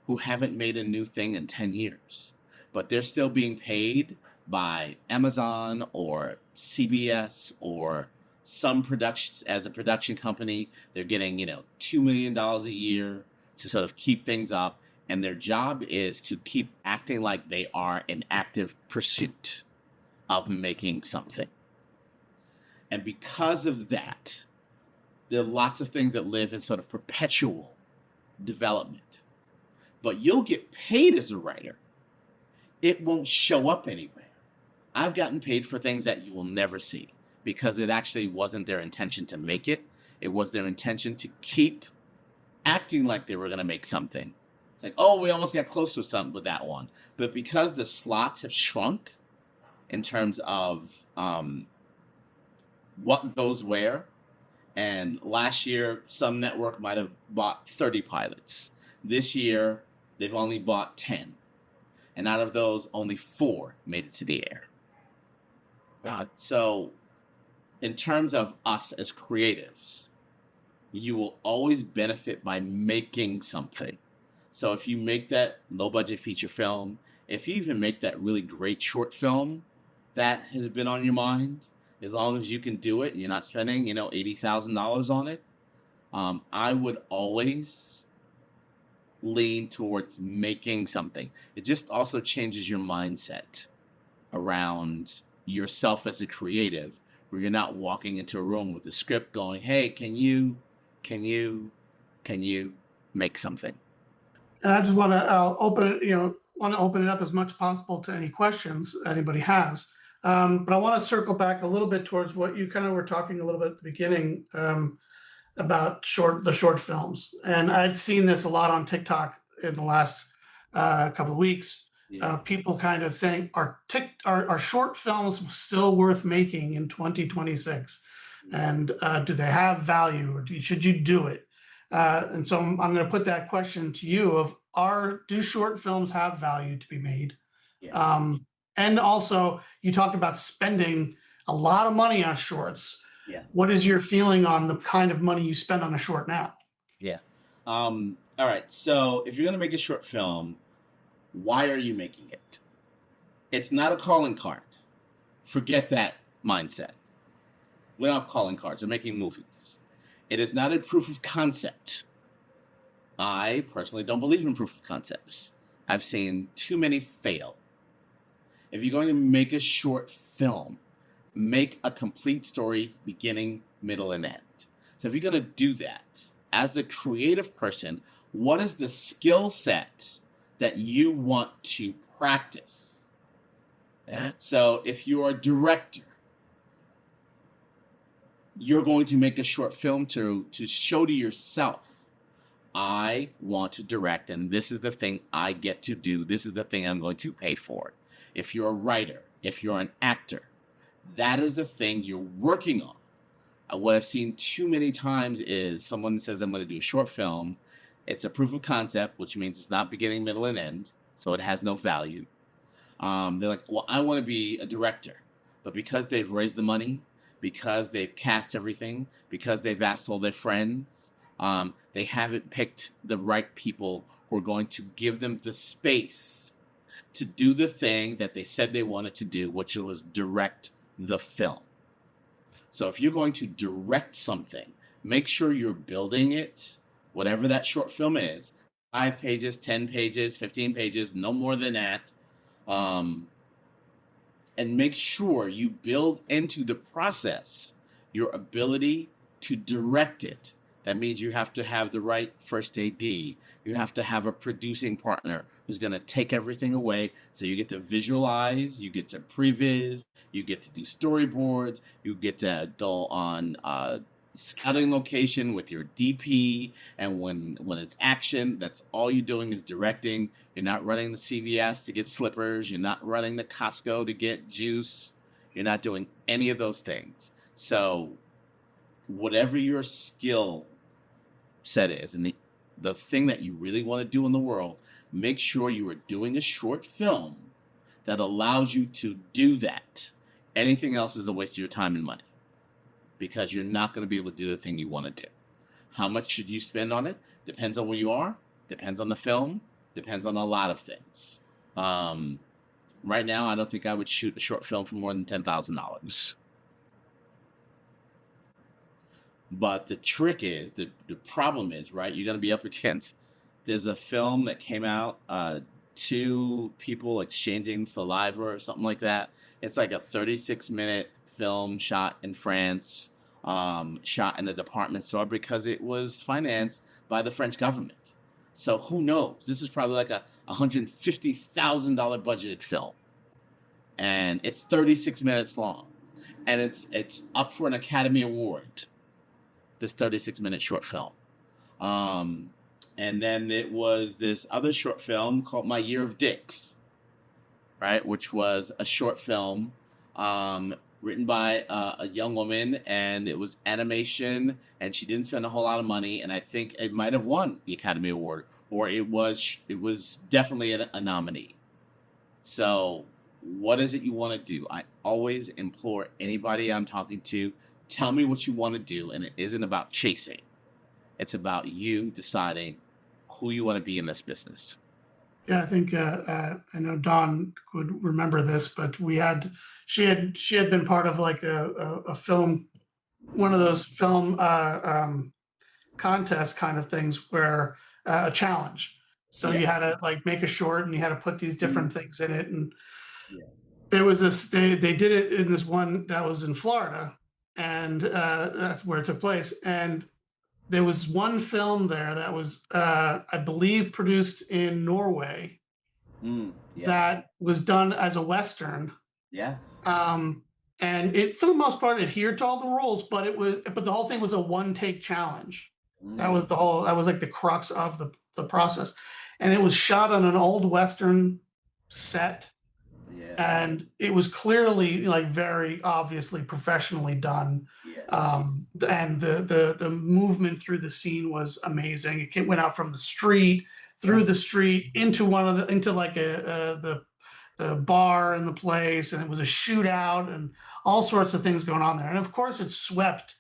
who haven't made a new thing in 10 years, but they're still being paid by Amazon or CBS or some productions. As a production company, they're getting, $2 million a year to sort of keep things up. And their job is to keep acting like they are in active pursuit of making something. And because of that, there are lots of things that live in sort of perpetual development. But you'll get paid as a writer. It won't show up anywhere. I've gotten paid for things that you will never see, because it actually wasn't their intention to make it. It was their intention to keep acting like they were going to make something. It's like, oh, we almost got close to something with that one. But because the slots have shrunk in terms of what goes where, and last year, some network might have bought 30 pilots. This year, they've only bought 10. And out of those, only 4 made it to the air. So, in terms of us as creatives, you will always benefit by making something. So, if you make that low budget feature film, if you even make that really great short film that has been on your mind, as long as you can do it, you're not spending, $80,000 on it. I would always lean towards making something. It just also changes your mindset around yourself as a creative where you're not walking into a room with the script going, hey, can you, can you make something?
And I just want to open it, want to open it up as much as possible to any questions anybody has. But I want to circle back a little bit towards what you kind of were talking a little bit at the beginning, about the short films, and I'd seen this a lot on TikTok in the last couple of weeks.
Yeah.
People kind of saying, are short films still worth making in 2026? And do they have value, or should you do it? And so I'm going to put that question to you: do short films have value to be made?
Yeah.
And also, you talked about spending a lot of money on shorts.
Yes.
What is your feeling on the kind of money you spend on a short now?
Yeah. All right. So if you're going to make a short film, why are you making it? It's not a calling card. Forget that mindset. We're not calling cards. We're making movies. It is not a proof of concept. I personally don't believe in proof of concepts. I've seen too many fail. If you're going to make a short film, make a complete story, beginning, middle, and end. So if you're going to do that, as the creative person, what is the skill set that you want to practice? So if you're a director, you're going to make a short film to show to yourself, I want to direct, and this is the thing I get to do. This is the thing I'm going to pay for. If you're a writer, if you're an actor, that is the thing you're working on. What I've seen too many times is someone says, I'm going to do a short film. It's a proof of concept, which means it's not beginning, middle, and end. So it has no value. They're like, well, I want to be a director. But because they've raised the money, because they've cast everything, because they've asked all their friends, they haven't picked the right people who are going to give them the space to do the thing that they said they wanted to do, which was direct the film. So if you're going to direct something, make sure you're building it, whatever that short film is, 5 pages, 10 pages, 15 pages, no more than that. And make sure you build into the process your ability to direct it. That means you have to have the right first AD. You have to have a producing partner who's going to take everything away. So you get to visualize, you get to previs, you get to do storyboards, you get to go on scouting location with your DP. And when it's action, that's all you're doing is directing. You're not running the CVS to get slippers. You're not running the Costco to get juice. You're not doing any of those things. So whatever your skill set is, and the thing that you really want to do in the world, make sure you are doing a short film that allows you to do that. Anything else is a waste of your time and money, because you're not going to be able to do the thing you want to do. How much should you spend on it? Depends on where you are, depends on the film, depends on a lot of things. Right now, I don't think I would shoot a short film for more than $10,000. But the trick is, the problem is, right, you're going to be up against, there's a film that came out, two people exchanging saliva or something like that. It's like a 36-minute film shot in France, shot in a department store because it was financed by the French government. So who knows? This is probably like a $150,000 budgeted film. And it's 36 minutes long. And it's up for an Academy Award, this 36-minute short film. And then it was this other short film called My Year of Dicks, right? Which was a short film written by a young woman, and it was animation, and she didn't spend a whole lot of money, and I think it might have won the Academy Award, or it was definitely a nominee. So what is it you want to do? I always implore anybody I'm talking to, tell me what you want to do, and it isn't about chasing. It's about you deciding who you want to be in this business.
Yeah, I think I know Dawn would remember this, but she had been part of like a film, one of those film contest kind of things where a challenge. So you had to like make a short, and you had to put these different things in it. And
Yeah.
there was this, they did it in this one that was in Florida, and that's where it took place. And there was one film there that was, I believe, produced in Norway
Yes.
that was done as a Western.
Yes.
Um, and it, for the most part, adhered to all the rules, but the whole thing was a one take challenge.
Mm,
That was like the crux of the process. And it was shot on an old Western set,
yeah.
and it was clearly, like, very obviously professionally done.
Yeah.
And the movement through the scene was amazing. It went out from the street,
Yeah.
through the street, into into like the bar in the place, and it was a shootout and all sorts of things going on there. And of course, it swept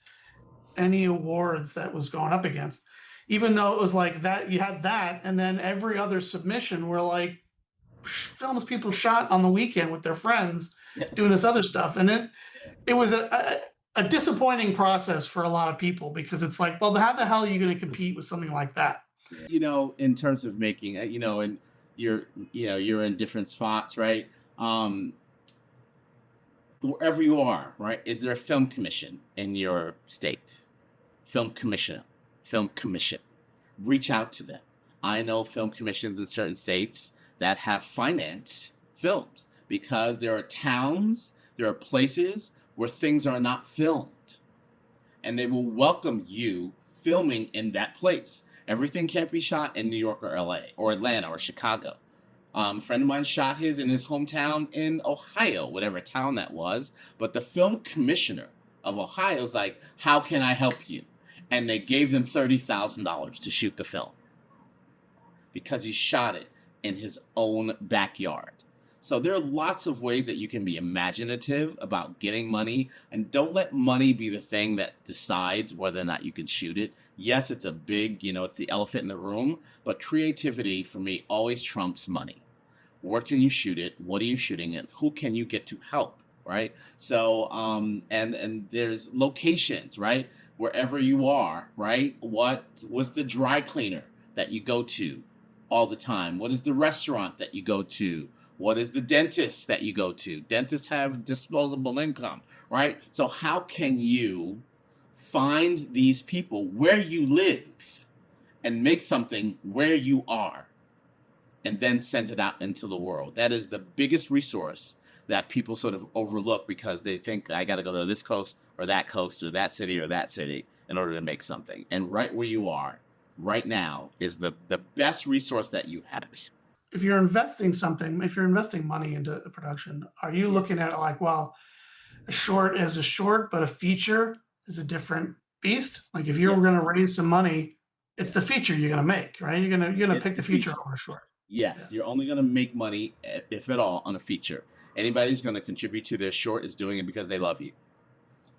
any awards that was going up against, even though it was like that. You had that, and then every other submission were like films people shot on the weekend with their friends doing
Yes.
this other stuff. And it was a disappointing process for a lot of people, because it's like, well, how the hell are you going to compete with something like that?
Yeah. In terms of making, and you're, you're in different spots, right? Um, Wherever you are, right? Is there a film commission in your state? Film commissioner, film commission. Reach out to them. I know film commissions in certain states that have financed films because there are towns, there are places where things are not filmed, and they will welcome you filming in that place. Everything can't be shot in New York or LA or Atlanta or Chicago. A friend of mine shot his in his hometown in Ohio, whatever town that was. But the film commissioner of Ohio was like, "How can I help you?" And they gave them $30,000 to shoot the film because he shot it in his own backyard. So there are lots of ways that you can be imaginative about getting money, and don't let money be the thing that decides whether or not you can shoot it. Yes, it's a big, it's the elephant in the room, but creativity for me always trumps money. Where can you shoot it? What are you shooting it? Who can you get to help? Right. So and there's locations, right? Wherever you are, right? What was the dry cleaner that you go to all the time? What is the restaurant that you go to? What is the dentist that you go to? Dentists have disposable income, right? So how can you find these people where you live and make something where you are, and then send it out into the world? That is the biggest resource that people sort of overlook because they think I got to go to this coast or that city or that city in order to make something. And right where you are right now is the best resource that you have.
If you're investing something, if you're investing money into a production, are you
Yeah.
looking at it like, well, a short is a short, but a feature is a different beast? Like, if you're
Yeah.
going to raise some money, it's
Yeah.
the feature you're going to make, right? You're gonna
It's
pick
the
the feature
feature.
over a short.
Yes,
Yeah.
you're only going to make money, if at all, on a feature. Anybody who's going to contribute to their short is doing it because they love you.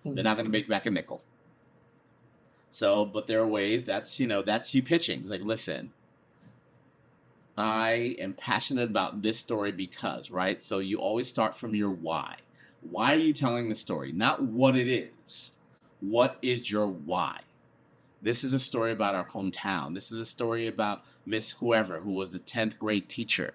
They're
Mhm.
not going to make back a nickel. So, but there are ways that's you pitching. It's like, listen, I am passionate about this story because, right? So you always start from your why. Why are you telling the story? Not what it is. What is your why? This is a story about our hometown. This is a story about Miss Whoever, who was the 10th grade teacher.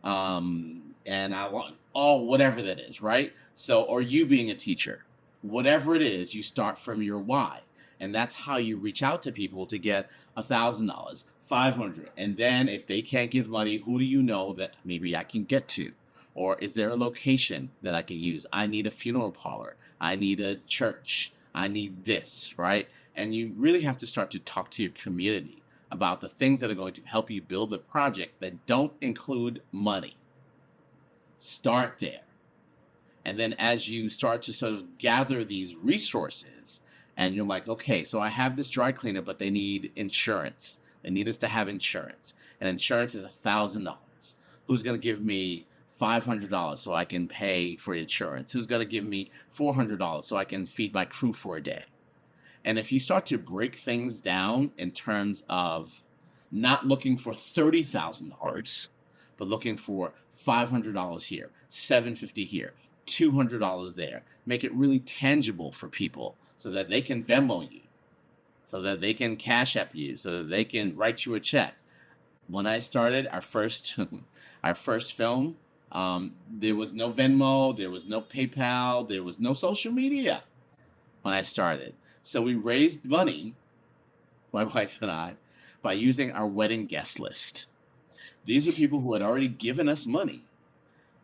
And I want all whatever that is, right? So, or you being a teacher, whatever it is, you start from your why. And that's how you reach out to people to get $1,000, 500. And then if they can't give money, who do you know that maybe I can get to? Or is there a location that I can use? I need a funeral parlor. I need a church. I need this, right? And you really have to start to talk to your community about the things that are going to help you build the project that don't include money. Start there. And then as you start to sort of gather these resources, and you're like, okay, so I have this dry cleaner, but they need insurance. They need us to have insurance. And insurance is $1,000. Who's going to give me $500 so I can pay for insurance? Who's going to give me $400 so I can feed my crew for a day? And if you start to break things down in terms of not looking for $30,000, but looking for $500 here, $750 here, $200 there, make it really tangible for people so that they can Venmo you, so that they can Cash App you, so that they can write you a check. When I started our first our first film, there was no Venmo, there was no PayPal, there was no social media. when I started. So we raised money, my wife and I, by using our wedding guest list. These are people who had already given us money.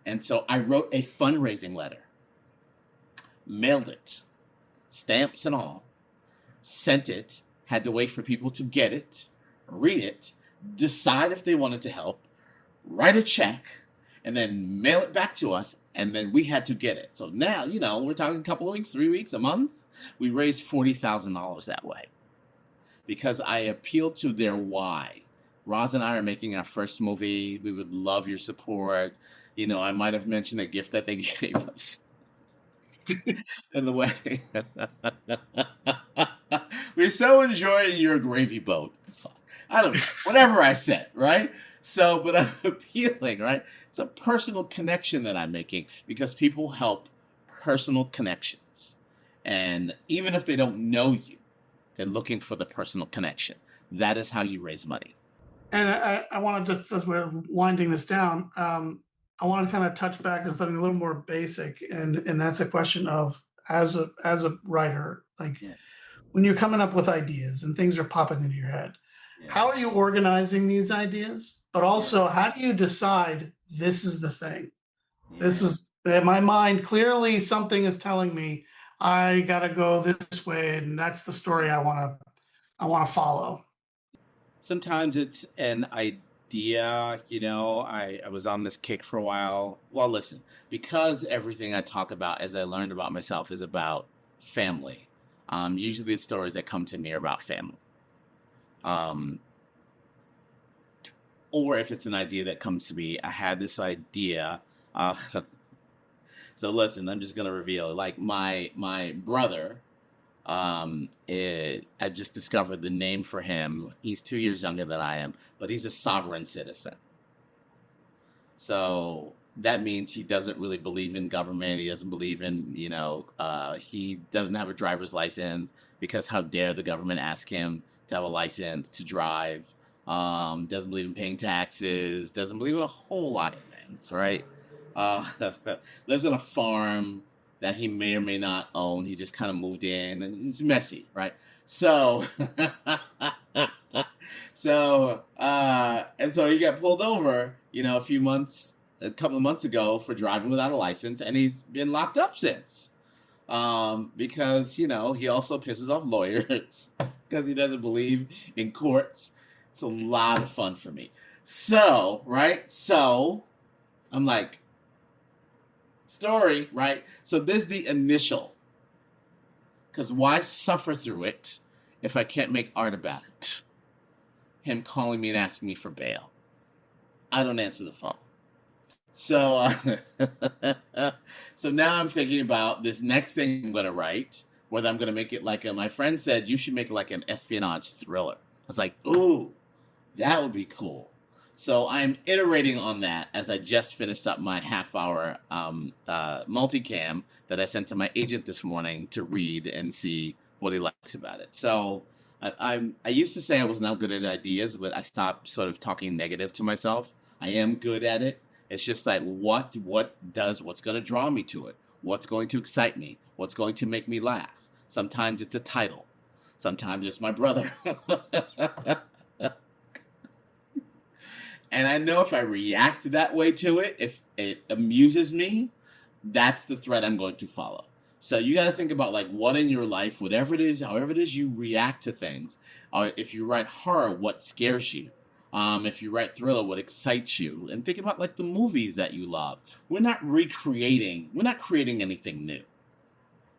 And so I wrote a fundraising letter, mailed it, stamps and all, sent it, had to wait for people to get it, read it, decide if they wanted to help, write a check, and then mail it back to us. And then we had to get it. So now, we're talking a couple of weeks, 3 weeks, a month. We raised $40,000 that way because I appealed to their why. Roz and I are making our first movie. We would love your support. I might have mentioned a gift that they gave us in the wedding. We're so enjoying your gravy boat. Fuck. I don't know. Whatever I said, right? So, but I'm appealing, right? It's a personal connection that I'm making because people help personal connections. And even if they don't know you, they're looking for the personal connection. That is how you raise money.
And I want to just, as we're winding this down, I want to kind of touch back on something a little more basic, and that's a question of, as a writer, like
Yeah.
when you're coming up with ideas and things are popping into your head,
Yeah.
how are you organizing these ideas? But also, how do you decide this is the thing? This is, in my mind, clearly something is telling me I gotta go this way, and that's the story I wanna follow.
Sometimes it's an idea, I was on this kick for a while. Well, listen, because everything I talk about as I learned about myself is about family. Usually the stories that come to me are about family. Um, or if it's an idea that comes to me, I had this idea. Uh, so listen, I'm just gonna reveal, like my brother. I just discovered the name for him. He's 2 years younger than I am, but he's a sovereign citizen. So that means he doesn't really believe in government. He doesn't believe in, he doesn't have a driver's license because how dare the government ask him to have a license to drive. Doesn't believe in paying taxes, doesn't believe in a whole lot of things, right? Uh, lives on a farm that he may or may not own. He just kind of moved in and it's messy, right? So, and so he got pulled over, a couple of months ago for driving without a license, and he's been locked up since. Because, he also pisses off lawyers because he doesn't believe in courts. It's a lot of fun for me. So, right? So, I'm like, story, right? So this is the initial. Because why suffer through it if I can't make art about it? Him calling me and asking me for bail. I don't answer the phone. So, so now I'm thinking about this next thing I'm going to write, whether I'm going to make it like my friend said, you should make it like an espionage thriller. I was like, ooh, that would be cool. So I'm iterating on that as I just finished up my half-hour multicam that I sent to my agent this morning to read and see what he likes about it. So I used to say I was not good at ideas, but I stopped sort of talking negative to myself. I am good at it. It's just like what's going to draw me to it? What's going to excite me? What's going to make me laugh? Sometimes it's a title. Sometimes it's my brother. And I know if I react that way to it, if it amuses me, that's the thread I'm going to follow. So you got to think about like what in your life, whatever it is, however it is you react to things. Or if you write horror, what scares you? If you write thriller, what excites you? And think about like the movies that you love. We're not creating anything new.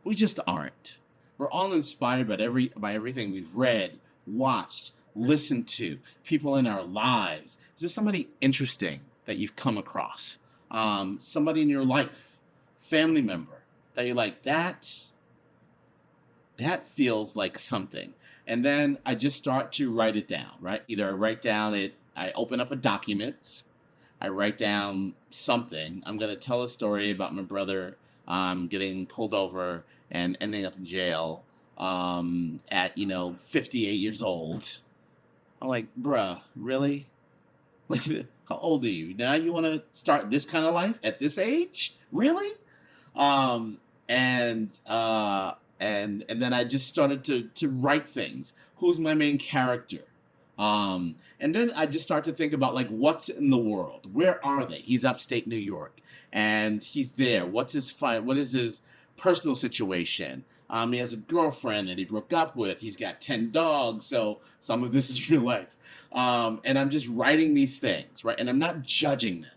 We just aren't. We're all inspired by everything we've read, watched, listened to, people in our lives. Is there somebody interesting that you've come across? Somebody in your life, family member that you're like, that feels like something. And then I just start to write it down, right? Either I write down it, I open up a document, I write down something. I'm going to tell a story about my brother getting pulled over and ending up in jail at 58 years old. I'm like, bruh, really? How old are you? Now you want to start this kind of life at this age? Really? Um, and and then I just started to write things. Who's my main character? And then I just start to think about like what's in the world. Where are they? He's upstate New York, and he's there. What's his fight? What is his personal situation? He has a girlfriend that he broke up with. He's got 10 dogs. So some of this is real life. And I'm just writing these things, right? And I'm not judging them.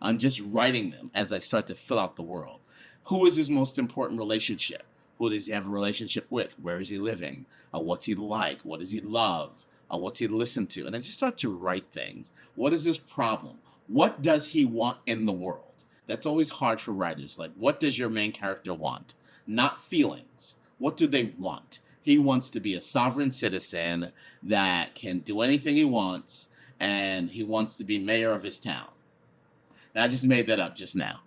I'm just writing them as I start to fill out the world. Who is his most important relationship? Who does he have a relationship with? Where is he living? What's he like? What does he love? What's he listen to? And I just start to write things. What is his problem? What does he want in the world? That's always hard for writers. Like, what does your main character want? Not feelings. What do they want? He wants to be a sovereign citizen that can do anything he wants, and he wants to be mayor of his town. And I just made that up just now.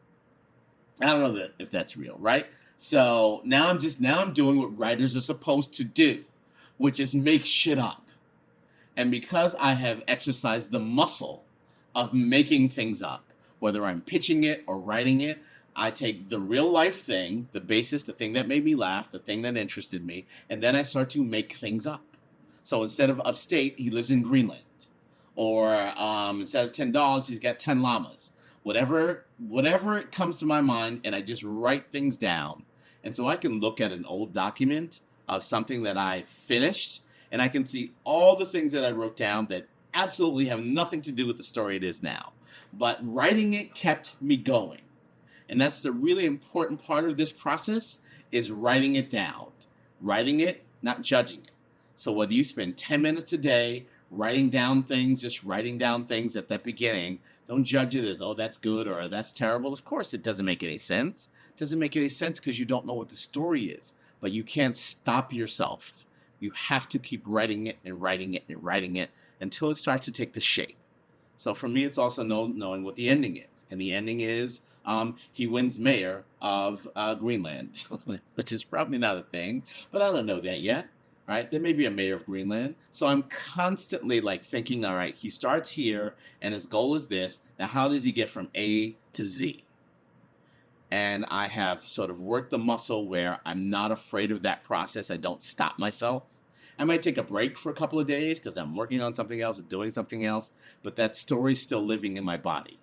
I don't know if that's real, right? So now I'm doing what writers are supposed to do, which is make shit up. And because I have exercised the muscle of making things up, whether I'm pitching it or writing it, I take the real life thing, the basis, the thing that made me laugh, the thing that interested me, and then I start to make things up. So instead of upstate, he lives in Greenland. Or instead of 10 dogs, he's got 10 llamas. Whatever it comes to my mind, and I just write things down. And so I can look at an old document of something that I finished, and I can see all the things that I wrote down that absolutely have nothing to do with the story it is now. But writing it kept me going. And that's the really important part of this process, is writing it down. Writing it, not judging it. So whether you spend 10 minutes a day writing down things, just writing down things at that beginning, don't judge it as, oh, that's good or that's terrible. Of course, it doesn't make any sense. It doesn't make any sense because you don't know what the story is. But you can't stop yourself. You have to keep writing it and writing it and writing it until it starts to take the shape. So for me, it's also knowing what the ending is. And the ending is he wins mayor of Greenland, which is probably not a thing, but I don't know that yet. Right? There may be a mayor of Greenland. So I'm constantly like thinking, all right, he starts here and his goal is this. Now, how does he get from A to Z? And I have sort of worked the muscle where I'm not afraid of that process. I don't stop myself. I might take a break for a couple of days because I'm working on something else or doing something else, but that story's still living in my body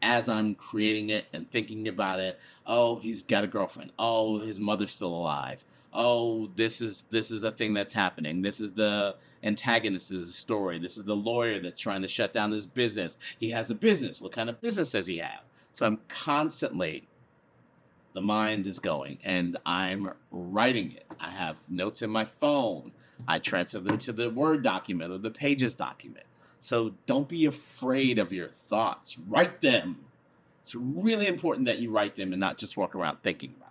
as I'm creating it and thinking about it. Oh, he's got a girlfriend. Oh, his mother's still alive. Oh, this is a thing that's happening. This is the antagonist of the story. This is the lawyer that's trying to shut down his business. He has a business. What kind of business does he have? So I'm constantly, the mind is going and I'm writing it. I have notes in my phone. I transfer them to the Word document or the Pages document. So don't be afraid of your thoughts. Write them. It's really important that you write them and not just walk around thinking about them.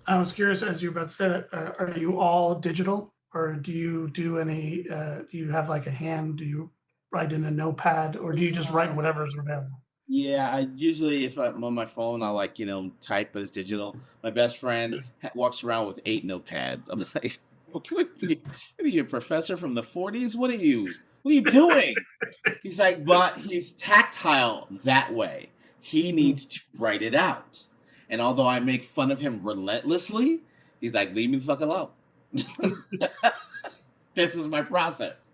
I was curious, as you were about to say that, are you all digital, or do you do any, do you have like a hand, do you write in a notepad, or do you just write whatever is available?
Yeah, I usually, if I'm on my phone, I'll like, type, but it's digital. My best friend walks around with 8 notepads. I'm like, what are you, a professor from the 40s? What are you doing? He's like, but he's tactile that way. He needs to write it out. And although I make fun of him relentlessly, he's like, leave me the fuck alone. This is my process.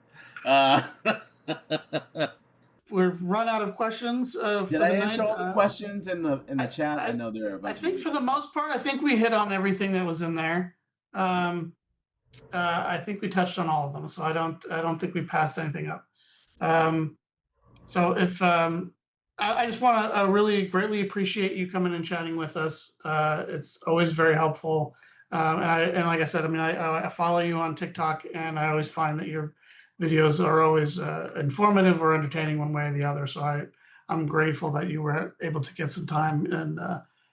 We've run out of questions for
Did
the
I
night.
answer all the questions in the chat? I know there are a bunch
I think
of
for the most part, I think we hit on everything that was in there. I think we touched on all of them, so I don't think we passed anything up. So if I just want to really greatly appreciate you coming and chatting with us. It's always very helpful. And like I said, I mean, I follow you on TikTok, and I always find that your videos are always informative or entertaining one way or the other. So I'm grateful that you were able to get some time and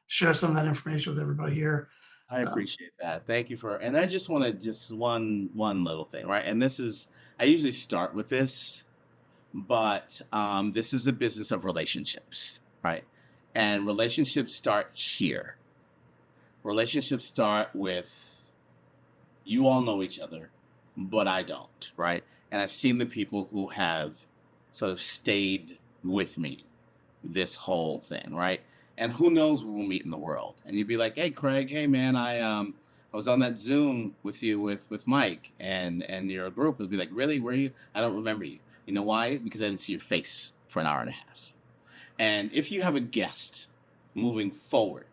share some of that information with everybody here.
I appreciate that. Thank you and I just want to just one little thing, right? And this is, I usually start with this, but this is a business of relationships, right? And relationships start here. Relationships start with, you all know each other, but I don't, right? And I've seen the people who have sort of stayed with me this whole thing, right? And who knows where we'll meet in the world. And you'd be like, hey, Craig, hey, man, I I was on that Zoom with you with Mike and your group would be like, really? Were you? I don't remember you. You know why? Because I didn't see your face for an hour and a half. And if you have a guest moving forward,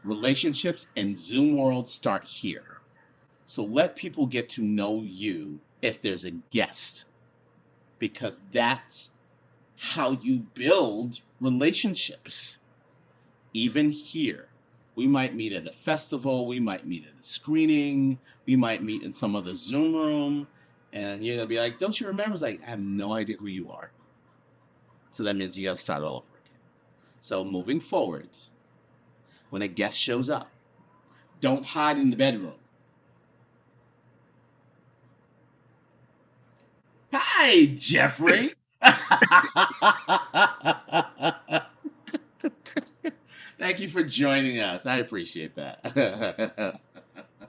relationships in Zoom world start here. So let people get to know you if there's a guest, because that's how you build relationships. Even here, we might meet at a festival, we might meet at a screening, we might meet in some other Zoom room, and you're gonna be like, "Don't you remember?" It's like, I have no idea who you are. So that means you gotta start all over again. So moving forward, when a guest shows up, don't hide in the bedroom. Hi, Jeffrey. Thank you for joining us. I appreciate that.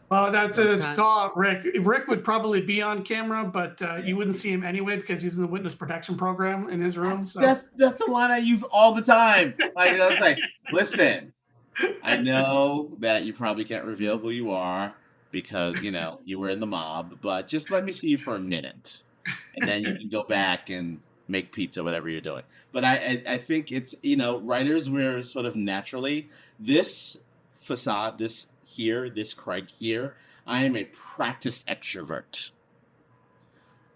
Well, that's a
Sometimes-
call, Rick. Rick would probably be on camera, but you wouldn't see him anyway because he's in the witness protection program in his room.
That's the line I use all the time. Like, I was like, listen, I know that you probably can't reveal who you are because you were in the mob, but just let me see you for a minute, and then you can go back and make pizza, whatever you're doing. But I think it's writers, we're sort of naturally this facade, this Craig here. I am a practiced extrovert.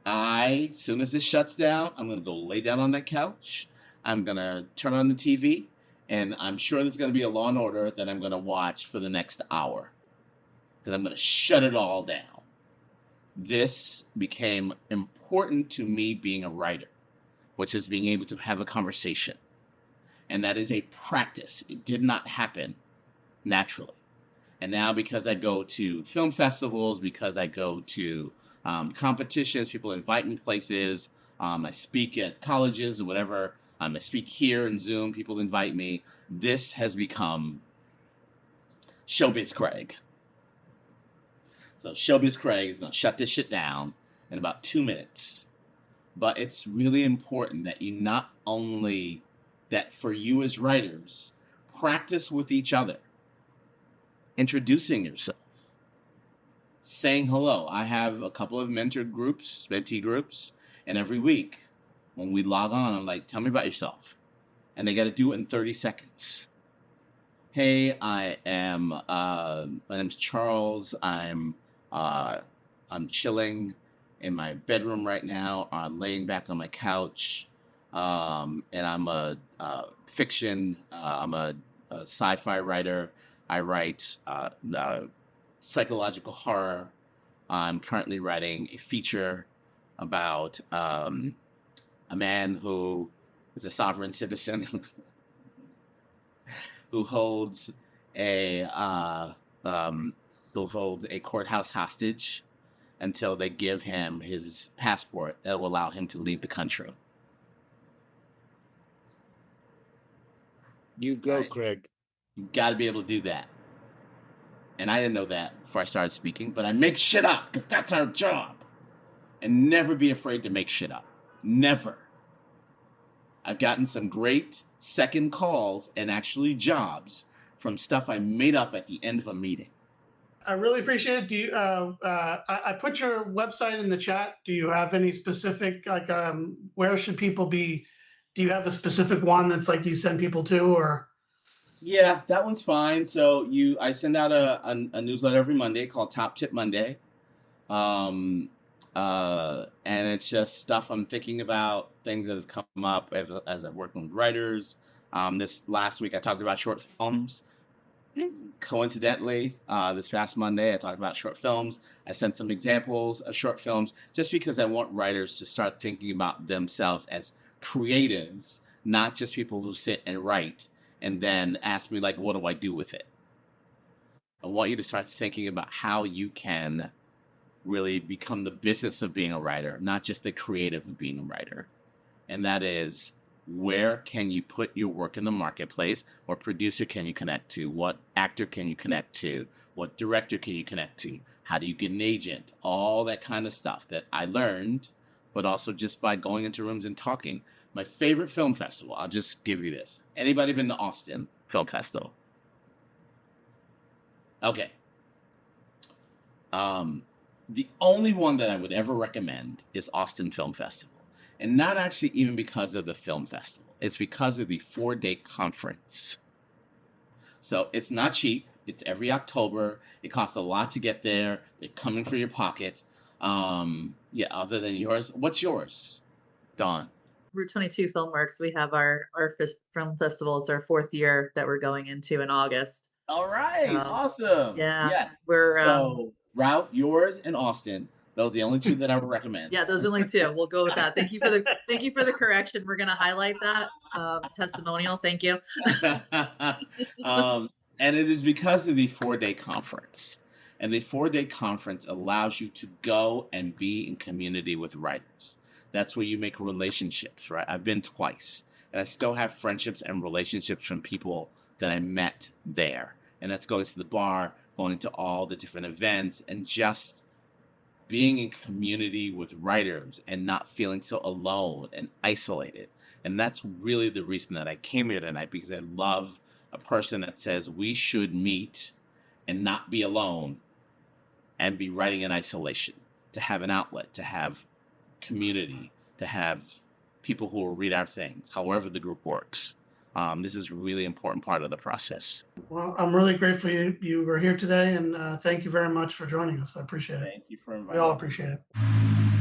As soon as this shuts down, I'm gonna go lay down on that couch. I'm gonna turn on the TV, and I'm sure there's gonna be a Law and Order that I'm gonna watch for the next hour, because I'm gonna shut it all down. This became important to me being a writer, which is being able to have a conversation, and that is a practice. It did not happen naturally. And now, because I go to film festivals, because I go to competitions, people invite me places. I speak at colleges or whatever. I speak here in Zoom. People invite me. This has become Showbiz Craig. So Showbiz Craig is going to shut this shit down in about 2 minutes. But it's really important that you not only, that for you as writers, practice with each other. Introducing yourself, saying hello. I have a couple of mentee groups, and every week when we log on, I'm like, tell me about yourself. And they got to do it in 30 seconds. Hey, my name's Charles. I'm chilling in my bedroom right now. I'm laying back on my couch. And I'm a fiction, I'm a sci-fi writer. I write psychological horror. I'm currently writing a feature about a man who is a sovereign citizen who holds a courthouse hostage until they give him his passport that will allow him to leave the country.
You go,
Right.
Craig.
You got to be able to do that. And I didn't know that before I started speaking, but I make shit up because that's our job. And never be afraid to make shit up. Never. I've gotten some great second calls and actually jobs from stuff I made up at the end of a meeting.
I really appreciate it. Do you? I put your website in the chat. Do you have any specific where should people be? Do you have a specific one that's like you send people to, or?
Yeah, that one's fine. So I send out a newsletter every Monday called Top Tip Monday. And it's just stuff I'm thinking about, things that have come up as I've worked with writers. This last week I talked about short films. Coincidentally, this past Monday I talked about short films. I sent some examples of short films just because I want writers to start thinking about themselves as creatives, not just people who sit and write and then ask me, like, what do I do with it? I want you to start thinking about how you can really become the business of being a writer, not just the creative of being a writer. And that is, where can you put your work in the marketplace? What producer can you connect to? What actor can you connect to? What director can you connect to? How do you get an agent? All that kind of stuff that I learned, but also just by going into rooms and talking. My favorite film festival, I'll just give you this. Anybody been to Austin Film Festival? Okay. Um, the only one that I would ever recommend is Austin Film Festival, and not actually even because of the film festival. It's because of the 4-day conference. So it's not cheap. It's every October. It costs a lot to get there. They're coming for your pocket. Yeah, other than yours. What's yours, Dawn?
Route 22 Filmworks, we have our film festival. It's our fourth year that we're going into in August.
All right,
So
awesome.
yeah,
Yes.
we're
So Route, yours, and Austin. Those are the only two that I would recommend.
yeah, those are only two. We'll go with that. Thank you for the correction. We're gonna highlight that testimonial. Thank you.
um, and it is because of the 4-day conference. And the 4-day conference allows you to go and be in community with writers. That's where you make relationships, right? I've been twice, and I still have friendships and relationships from people that I met there. And that's going to the bar, going to all the different events, and just being in community with writers and not feeling so alone and isolated. And that's really the reason that I came here tonight, because I love a person that says we should meet and not be alone and be writing in isolation, to have an outlet, to have community, to have people who will read our things, however the group works. This is a really important part of the process.
Well, I'm really grateful you were here today, and thank you very much for joining us. I appreciate it.
Thank you for
We
inviting
all
me.
appreciate it.